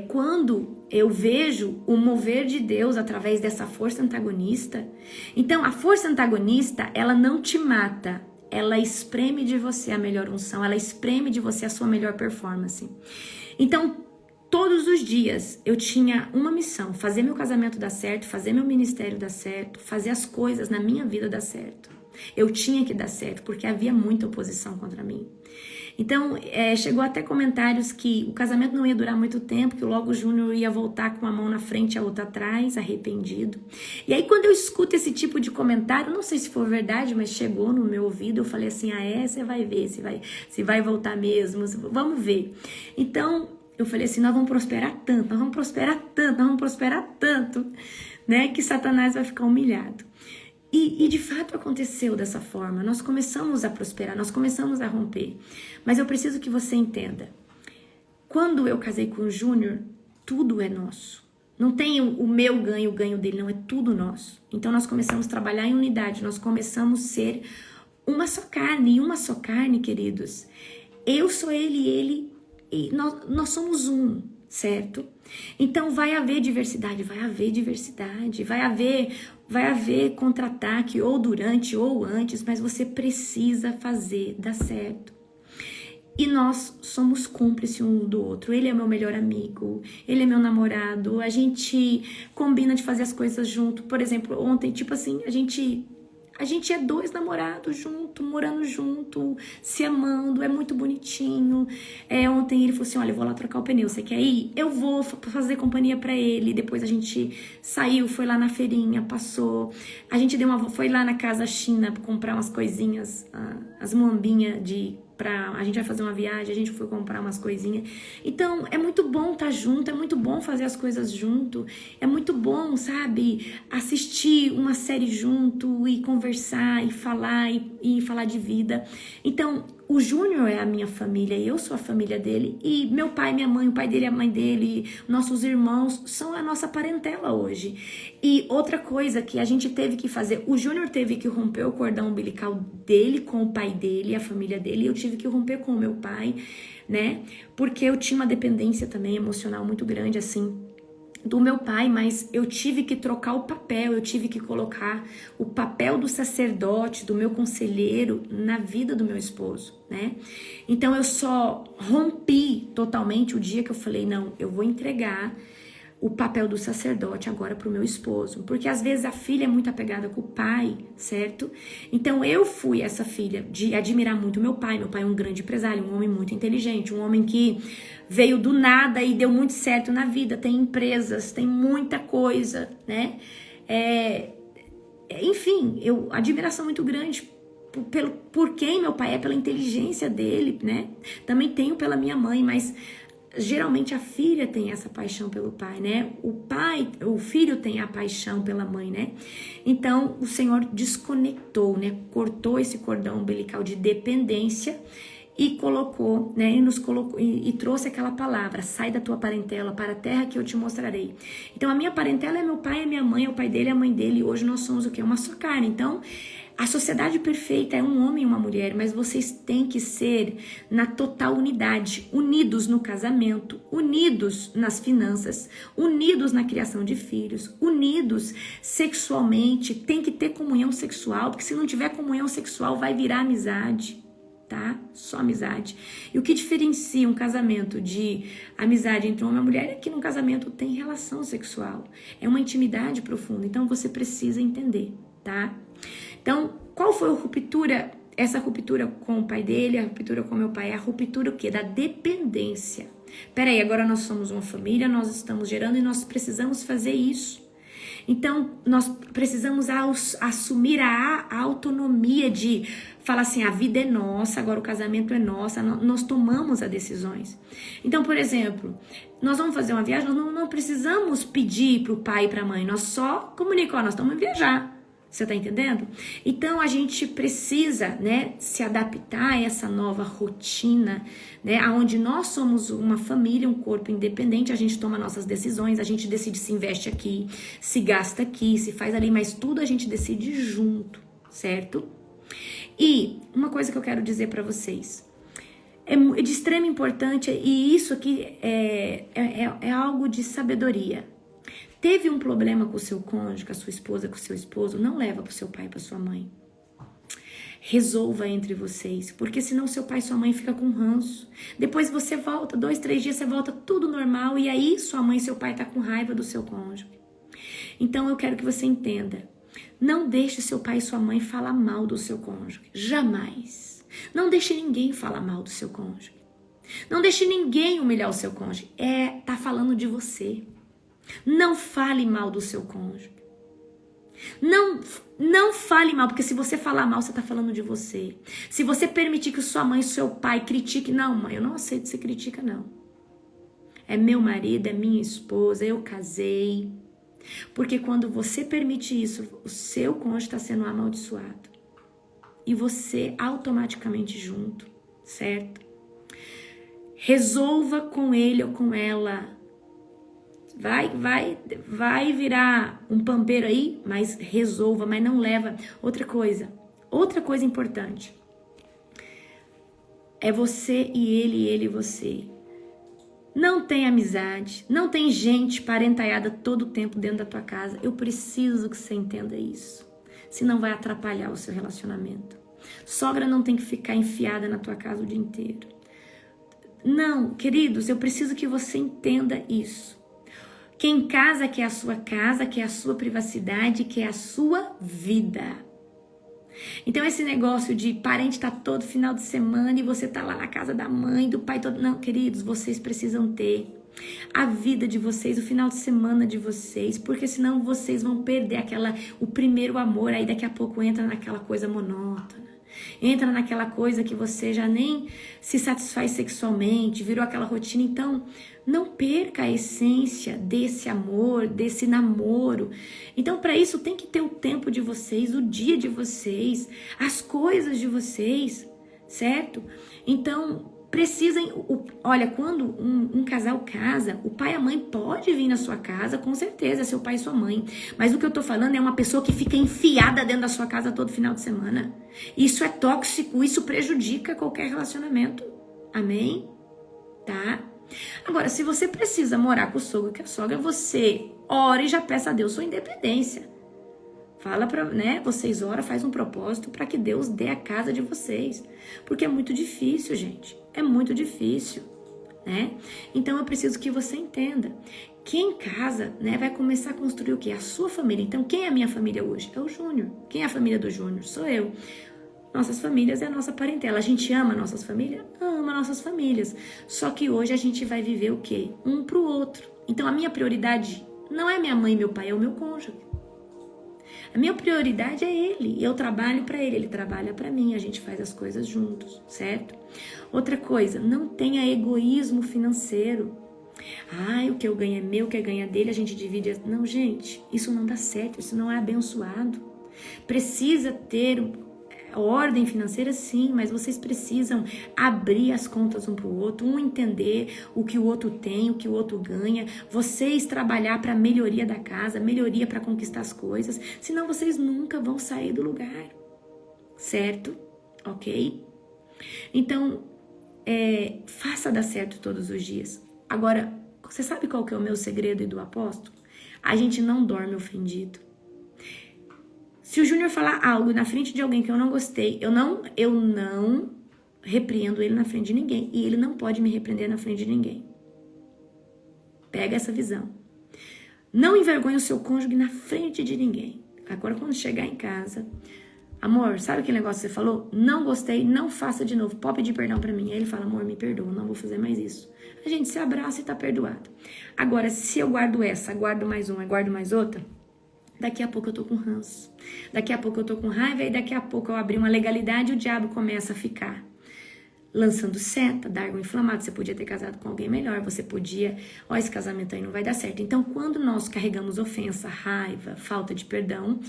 quando eu vejo o mover de Deus através dessa força antagonista, então a força antagonista, ela não te mata, ela espreme de você a melhor unção, ela espreme de você a sua melhor performance. Então, todos os dias eu tinha uma missão, fazer meu casamento dar certo, fazer meu ministério dar certo, fazer as coisas na minha vida dar certo. Eu tinha que dar certo, porque havia muita oposição contra mim. Então, chegou até comentários que o casamento não ia durar muito tempo, que logo o Júnior ia voltar com uma mão na frente e a outra atrás, arrependido. E aí, quando eu escuto esse tipo de comentário, não sei se foi verdade, mas chegou no meu ouvido, eu falei assim, você vai ver se vai voltar mesmo, vamos ver. Então, eu falei assim, nós vamos prosperar tanto, nós vamos prosperar tanto, nós vamos prosperar tanto. né, que Satanás vai ficar humilhado. E de fato aconteceu dessa forma. Nós começamos a prosperar, nós começamos a romper. Mas eu preciso que você entenda. Quando eu casei com o Júnior, tudo é nosso. Não tem o meu ganho, o ganho dele, não, é tudo nosso. Então nós começamos a trabalhar em unidade, nós começamos a ser uma só carne, queridos. Eu sou ele, e nós somos um, certo? Então vai haver diversidade, vai haver contra-ataque ou durante ou antes, mas você precisa fazer dar certo. E nós somos cúmplices um do outro. Ele é meu melhor amigo, ele é meu namorado, a gente combina de fazer as coisas junto. Por exemplo, ontem, tipo assim, a gente é 2 namorados junto, morando junto, se amando, é muito bonitinho. Ontem ele falou assim, olha, eu vou lá trocar o pneu, você quer ir? Eu vou fazer companhia pra ele. Depois a gente saiu, foi lá na feirinha, passou. A gente foi lá na Casa China comprar umas coisinhas, as muambinhas a gente vai fazer uma viagem, a gente foi comprar umas coisinhas. Então, é muito bom estar junto, é muito bom fazer as coisas junto, é muito bom, sabe, assistir uma série junto e conversar e falar de vida. Então, o Júnior é a minha família, eu sou a família dele, e meu pai, minha mãe, o pai dele, a mãe dele, nossos irmãos são a nossa parentela hoje. E outra coisa que a gente teve que fazer, o Júnior teve que romper o cordão umbilical dele com o pai dele, a família dele, e eu tive que romper com o meu pai, né? Porque eu tinha uma dependência também emocional muito grande, assim, do meu pai, mas eu tive que trocar o papel, eu tive que colocar o papel do sacerdote, do meu conselheiro na vida do meu esposo, né? Então eu só rompi totalmente o dia que eu falei, não, eu vou entregar o papel do sacerdote agora pro meu esposo, porque às vezes a filha é muito apegada com o pai, certo? Então eu fui essa filha de admirar muito meu pai é um grande empresário, um homem muito inteligente, um homem que veio do nada e deu muito certo na vida, tem empresas, tem muita coisa, né? Enfim, admiração muito grande por quem meu pai é, pela inteligência dele, né? Também tenho pela minha mãe, mas geralmente a filha tem essa paixão pelo pai, né? O filho tem a paixão pela mãe, né? Então o Senhor desconectou, né? Cortou esse cordão umbilical de dependência e colocou, né? E nos colocou e trouxe aquela palavra: sai da tua parentela para a terra que eu te mostrarei. Então a minha parentela é meu pai, é minha mãe, é o pai dele, é a mãe dele. E hoje nós somos o quê? Uma só carne. Então a sociedade perfeita é um homem e uma mulher, mas vocês têm que ser na total unidade, unidos no casamento, unidos nas finanças, unidos na criação de filhos, unidos sexualmente, tem que ter comunhão sexual, porque se não tiver comunhão sexual vai virar amizade, tá? Só amizade. E o que diferencia um casamento de amizade entre um homem e uma mulher é que no casamento tem relação sexual, é uma intimidade profunda, então você precisa entender, tá? Então, qual foi a ruptura? Essa ruptura com o pai dele, a ruptura com meu pai, é a ruptura o quê? Da dependência. Peraí, agora nós somos uma família, nós estamos gerando e nós precisamos fazer isso. Então, nós precisamos assumir a autonomia de falar assim, a vida é nossa, agora o casamento é nosso, nós tomamos as decisões. Então, por exemplo, nós vamos fazer uma viagem, nós não precisamos pedir para o pai e para a mãe, nós só comunicamos, nós estamos a viajar. Você tá entendendo? Então a gente precisa, né, se adaptar a essa nova rotina, né, onde nós somos uma família, um corpo independente, a gente toma nossas decisões, a gente decide se investe aqui, se gasta aqui, se faz ali, mas tudo a gente decide junto, certo? E uma coisa que eu quero dizer para vocês, é de extrema importância, e isso aqui é algo de sabedoria. Teve um problema com o seu cônjuge, com a sua esposa, com o seu esposo, não leva para o seu pai e para sua mãe. Resolva entre vocês, porque senão seu pai e sua mãe ficam com ranço. Depois você volta, 2, 3 dias, você volta tudo normal, e aí sua mãe e seu pai tá com raiva do seu cônjuge. Então eu quero que você entenda, não deixe seu pai e sua mãe falar mal do seu cônjuge, jamais. Não deixe ninguém falar mal do seu cônjuge. Não deixe ninguém humilhar o seu cônjuge, tá falando de você. Não fale mal do seu cônjuge. Não fale mal, porque se você falar mal, você está falando de você. Se você permitir que sua mãe e seu pai critiquem, não, mãe, eu não aceito ser crítica, não. É meu marido, é minha esposa, eu casei. Porque quando você permite isso, o seu cônjuge está sendo amaldiçoado. E você automaticamente junto, certo? Resolva com ele ou com ela. Vai virar um pampeiro aí, mas resolva, mas não leva. Outra coisa importante. É você e ele e você. Não tem amizade, não tem gente parentalhada todo o tempo dentro da tua casa. Eu preciso que você entenda isso. Senão vai atrapalhar o seu relacionamento. Sogra não tem que ficar enfiada na tua casa o dia inteiro. Não, queridos, eu preciso que você entenda isso. Quem casa quer a sua casa, quer a sua privacidade, quer a sua vida. Então esse negócio de parente tá todo final de semana e você tá lá na casa da mãe, do pai todo... Não, queridos, vocês precisam ter a vida de vocês, o final de semana de vocês, porque senão vocês vão perder o primeiro amor, aí daqui a pouco entra naquela coisa monótona. Entra naquela coisa que você já nem se satisfaz sexualmente, virou aquela rotina. Então, não perca a essência desse amor, desse namoro. Então, para isso, tem que ter o tempo de vocês, o dia de vocês, as coisas de vocês, certo? Então, precisem... Olha, quando um casal casa, o pai e a mãe pode vir na sua casa, com certeza, seu pai e sua mãe. Mas o que eu tô falando é uma pessoa que fica enfiada dentro da sua casa todo final de semana. Isso é tóxico, isso prejudica qualquer relacionamento. Amém? Tá? Agora, se você precisa morar com o sogro e com a sogra, você ora e já peça a Deus sua independência. Fala pra, né? Vocês oram, faz um propósito para que Deus dê a casa de vocês. Porque é muito difícil, gente. É muito difícil, né? Então eu preciso que você entenda. Quem casa, né, vai começar a construir o quê? A sua família. Então, quem é a minha família hoje? É o Júnior. Quem é a família do Júnior? Sou eu. Nossas famílias é a nossa parentela. A gente ama nossas famílias? Ama nossas famílias. Só que hoje a gente vai viver o quê? Um pro outro. Então, a minha prioridade não é minha mãe e meu pai, é o meu cônjuge. A minha prioridade é ele. E eu trabalho para ele, ele trabalha para mim. A gente faz as coisas juntos, certo? Outra coisa, não tenha egoísmo financeiro. Ai, o que eu ganho é meu, o que eu ganho é dele, a gente divide. Não, gente, isso não dá certo, isso não é abençoado. Precisa ter ordem financeira, sim, mas vocês precisam abrir as contas um para o outro, um entender o que o outro tem, o que o outro ganha, vocês trabalhar para a melhoria da casa, melhoria para conquistar as coisas, senão vocês nunca vão sair do lugar, certo? Ok? Então, faça dar certo todos os dias. Agora, você sabe qual que é o meu segredo e do apóstolo? A gente não dorme ofendido. Se o Júnior falar algo na frente de alguém que eu não gostei, eu não repreendo ele na frente de ninguém. E ele não pode me repreender na frente de ninguém. Pega essa visão. Não envergonhe o seu cônjuge na frente de ninguém. Agora, quando chegar em casa, amor, sabe aquele negócio que você falou? Não gostei, não faça de novo. Pode pedir perdão pra mim. Aí ele fala, amor, me perdoa, não vou fazer mais isso. A gente se abraça e tá perdoado. Agora, se eu guardo essa, guardo mais uma, guardo mais outra, daqui a pouco eu tô com ranço. Daqui a pouco eu tô com raiva e daqui a pouco eu abri uma legalidade e o diabo começa a ficar lançando seta, dardo inflamado. Você podia ter casado com alguém melhor, você podia... esse casamento aí não vai dar certo. Então, quando nós carregamos ofensa, raiva, falta de perdão,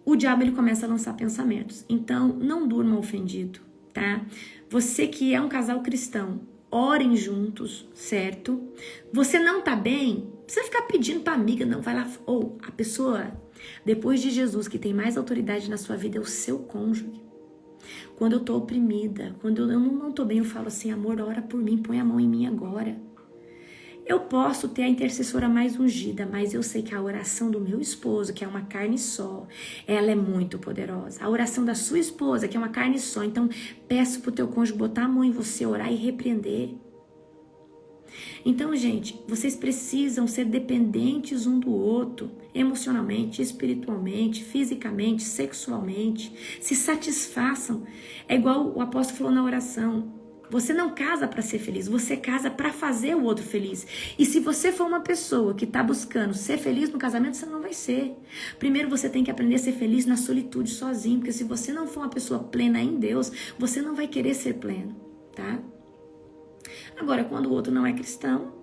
o diabo ele começa a lançar pensamentos. Então, não durma ofendido, tá? Você que é um casal cristão, orem juntos, certo? Você não tá bem, não precisa ficar pedindo pra amiga, não, vai lá. Ou a pessoa, depois de Jesus, que tem mais autoridade na sua vida é o seu cônjuge. Quando eu tô oprimida, quando eu não tô bem, eu falo assim, amor, ora por mim, põe a mão em mim agora. Eu posso ter a intercessora mais ungida, mas eu sei que a oração do meu esposo, que é uma carne só, ela é muito poderosa. A oração da sua esposa, que é uma carne só, então peço pro teu cônjuge botar a mão em você, orar e repreender. Então, gente, vocês precisam ser dependentes um do outro, emocionalmente, espiritualmente, fisicamente, sexualmente. Se satisfaçam. É igual o apóstolo falou na oração. Você não casa para ser feliz, você casa para fazer o outro feliz. E se você for uma pessoa que está buscando ser feliz no casamento, você não vai ser. Primeiro você tem que aprender a ser feliz na solitude, sozinho. Porque se você não for uma pessoa plena em Deus, você não vai querer ser pleno, tá? Agora, quando o outro não é cristão,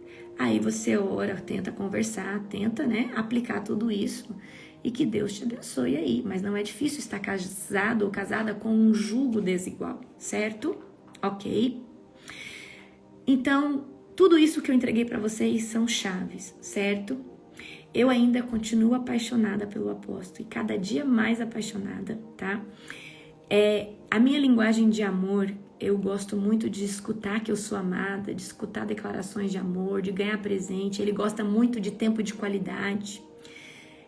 Aí você ora, tenta conversar, tenta, né, aplicar tudo isso e que Deus te abençoe aí. Mas não é difícil estar casado ou casada com um jugo desigual, certo? Ok? Então, tudo isso que eu entreguei para vocês são chaves, certo? Eu ainda continuo apaixonada pelo apóstolo e cada dia mais apaixonada, tá? A minha linguagem de amor, eu gosto muito de escutar que eu sou amada, de escutar declarações de amor, de ganhar presente. Ele gosta muito de tempo de qualidade.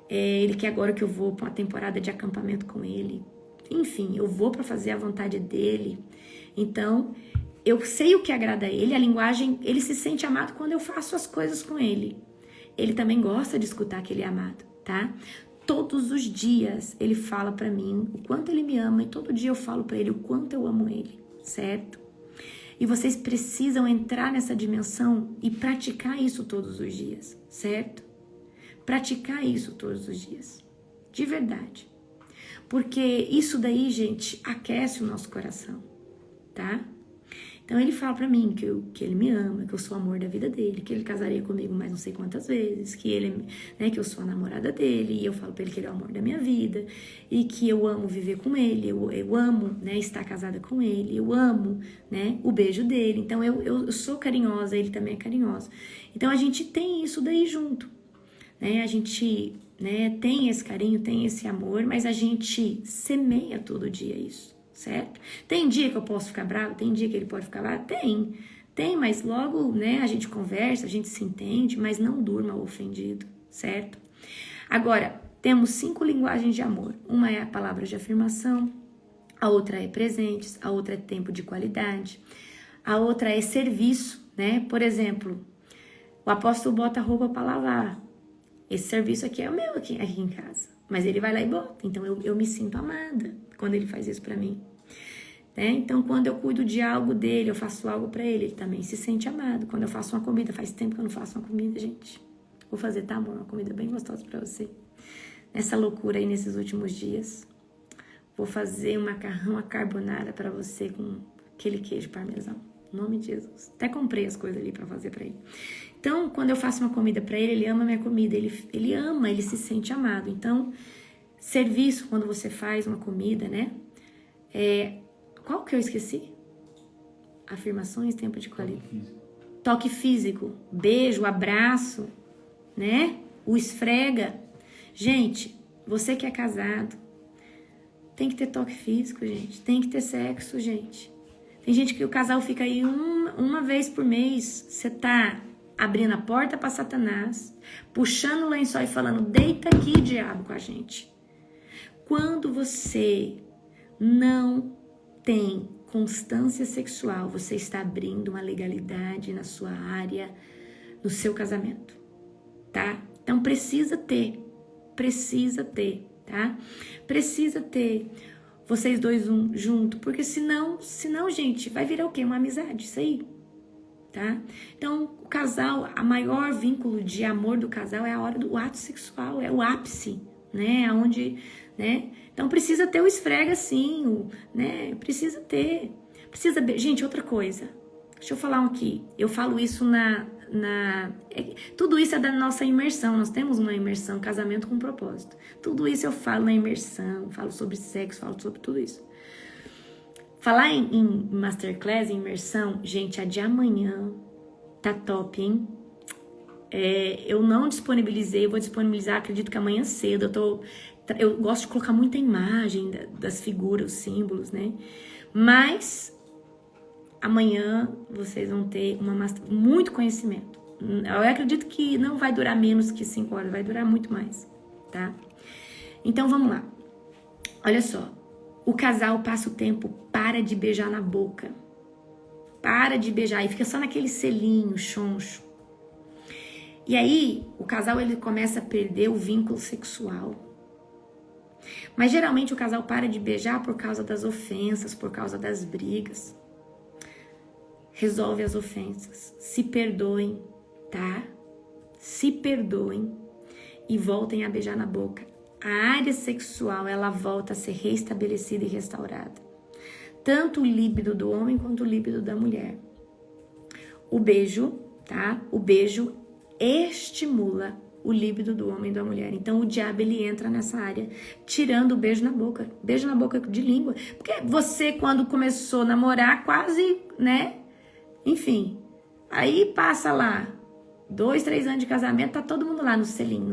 Ele quer agora que eu vou para uma temporada de acampamento com ele. Enfim, eu vou para fazer a vontade dele. Então, eu sei o que agrada a ele, a linguagem, ele se sente amado quando eu faço as coisas com ele. Ele também gosta de escutar que ele é amado, tá? Todos os dias ele fala pra mim o quanto ele me ama e todo dia eu falo pra ele o quanto eu amo ele, certo? E vocês precisam entrar nessa dimensão e praticar isso todos os dias, certo? Praticar isso todos os dias, de verdade. Porque isso daí, gente, aquece o nosso coração, tá? Então ele fala pra mim que ele me ama, que eu sou o amor da vida dele, que ele casaria comigo mais não sei quantas vezes, que ele, né, que eu sou a namorada dele, e eu falo pra ele que ele é o amor da minha vida, e que eu amo viver com ele, eu amo, né, estar casada com ele, eu amo, né, o beijo dele. Então eu sou carinhosa, ele também é carinhoso. Então a gente tem isso daí junto, né? A gente, né, tem esse carinho, tem esse amor, mas a gente semeia todo dia isso. Certo? Tem dia que eu posso ficar bravo, tem dia que ele pode ficar bravo, tem, mas logo, né, a gente conversa, a gente se entende, mas não durma ofendido, certo? Agora, temos 5 linguagens de amor. Uma é a palavra de afirmação, a outra é presentes, a outra é tempo de qualidade, a outra é serviço, né? Por exemplo, o apóstolo bota roupa para lavar. Esse serviço aqui é o meu aqui em casa, mas ele vai lá e bota. Então eu me sinto amada quando ele faz isso para mim. Né? Então, quando eu cuido de algo dele, eu faço algo pra ele, ele também se sente amado. Quando eu faço uma comida, faz tempo que eu não faço uma comida, gente. Vou fazer, tá, amor? Uma comida bem gostosa pra você. Nessa loucura aí, nesses últimos dias. Vou fazer um macarrão à carbonara pra você com aquele queijo parmesão. Em nome de Jesus. Até comprei as coisas ali pra fazer pra ele. Então, quando eu faço uma comida pra ele ama a minha comida. Ele ama, ele se sente amado. Então, serviço, quando você faz uma comida, né? Qual que eu esqueci? Afirmações, tempo de qualidade. Toque físico. Beijo, abraço, né? O esfrega. Gente, você que é casado, tem que ter toque físico, gente. Tem que ter sexo, gente. Tem gente que o casal fica aí uma vez por mês. Você tá abrindo a porta pra Satanás, puxando o lençol e falando, deita aqui, diabo, com a gente. Quando você não tem constância sexual, você está abrindo uma legalidade na sua área, no seu casamento, tá? Então precisa ter, tá? Precisa ter vocês dois junto, porque senão, gente, vai virar o quê? Uma amizade, isso aí, tá? Então, o casal, a maior vínculo de amor do casal é a hora do ato sexual, é o ápice, né? Onde, né? Então precisa ter o esfrega sim, né? Precisa ter. Gente, outra coisa. Deixa eu falar um aqui. Eu falo isso tudo isso é da nossa imersão. Nós temos uma imersão, casamento com propósito. Tudo isso eu falo na imersão, falo sobre sexo, falo sobre tudo isso. Falar em masterclass, em imersão, gente, a de amanhã tá top, hein? Eu não disponibilizei, eu vou disponibilizar, acredito que amanhã cedo. Eu gosto de colocar muita imagem das figuras, os símbolos, né? Mas amanhã vocês vão ter muito conhecimento. Eu acredito que não vai durar menos que 5 horas, vai durar muito mais, tá? Então vamos lá. Olha só. O casal passa o tempo, para de beijar na boca. Para de beijar e fica só naquele selinho, choncho. E aí, o casal ele começa a perder o vínculo sexual. Mas geralmente o casal para de beijar por causa das ofensas, por causa das brigas. Resolve as ofensas. Se perdoem, tá? Se perdoem e voltem a beijar na boca. A área sexual, ela volta a ser restabelecida e restaurada. Tanto o líbido do homem quanto o líbido da mulher. O beijo, tá? O beijo estimula o líbido do homem e da mulher. Então o diabo ele entra nessa área, tirando o beijo na boca de língua. Porque você, quando começou a namorar, quase, né? Enfim, aí passa lá 2, 3 anos de casamento, tá todo mundo lá no selinho,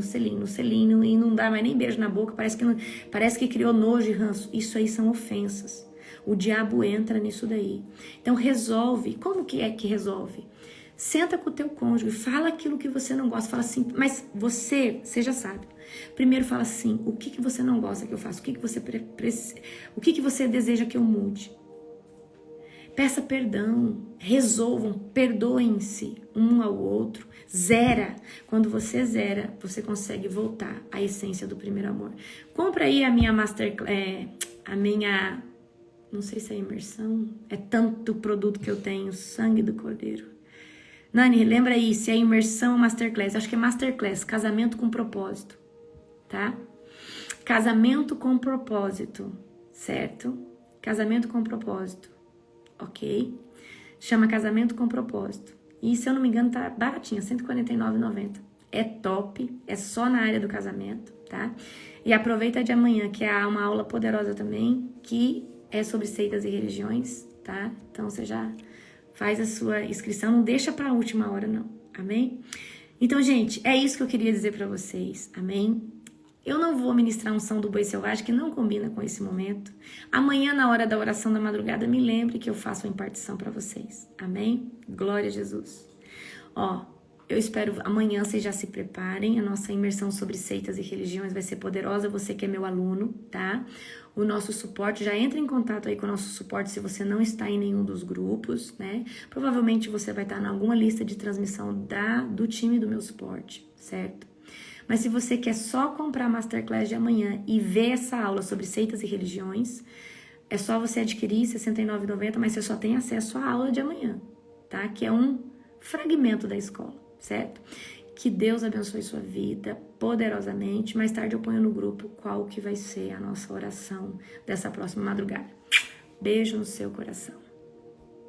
e não dá mais nem beijo na boca, parece que criou nojo e ranço. Isso aí são ofensas. O diabo entra nisso daí. Então resolve. Como que é que resolve? Senta com o teu cônjuge, fala aquilo que você não gosta, fala assim, mas você já sabe. Primeiro fala assim, o que você não gosta que eu faça? O que você deseja que eu mude? Peça perdão, resolvam, perdoem-se um ao outro, zera. Quando você zera, você consegue voltar à essência do primeiro amor. Compra aí a minha não sei se é imersão, é tanto produto que eu tenho, sangue do cordeiro. Nani, lembra aí, se é imersão ou masterclass? Acho que é masterclass, casamento com propósito, tá? Casamento com propósito, certo? Casamento com propósito, ok? Chama casamento com propósito. E se eu não me engano tá baratinho, R$149,90. É top, é só na área do casamento, tá? E aproveita de amanhã, que é uma aula poderosa também, que é sobre seitas e religiões, tá? Então você já faz a sua inscrição, não deixa para a última hora, não. Amém? Então, gente, é isso que eu queria dizer para vocês. Amém? Eu não vou ministrar a unção do boi selvagem, que não combina com esse momento. Amanhã, na hora da oração da madrugada, me lembre que eu faço a impartição para vocês. Amém? Glória a Jesus. Ó, eu espero amanhã vocês já se preparem. A nossa imersão sobre seitas e religiões vai ser poderosa. Você que é meu aluno, tá? O nosso suporte, já entra em contato aí com o nosso suporte se você não está em nenhum dos grupos, né? Provavelmente você vai estar em alguma lista de transmissão do time do meu suporte, certo? Mas se você quer só comprar a Masterclass de amanhã e ver essa aula sobre seitas e religiões, é só você adquirir R$ 69,90, mas você só tem acesso à aula de amanhã, tá? Que é um fragmento da escola, certo? Que Deus abençoe sua vida poderosamente. Mais tarde eu ponho no grupo qual que vai ser a nossa oração dessa próxima madrugada. Beijo no seu coração.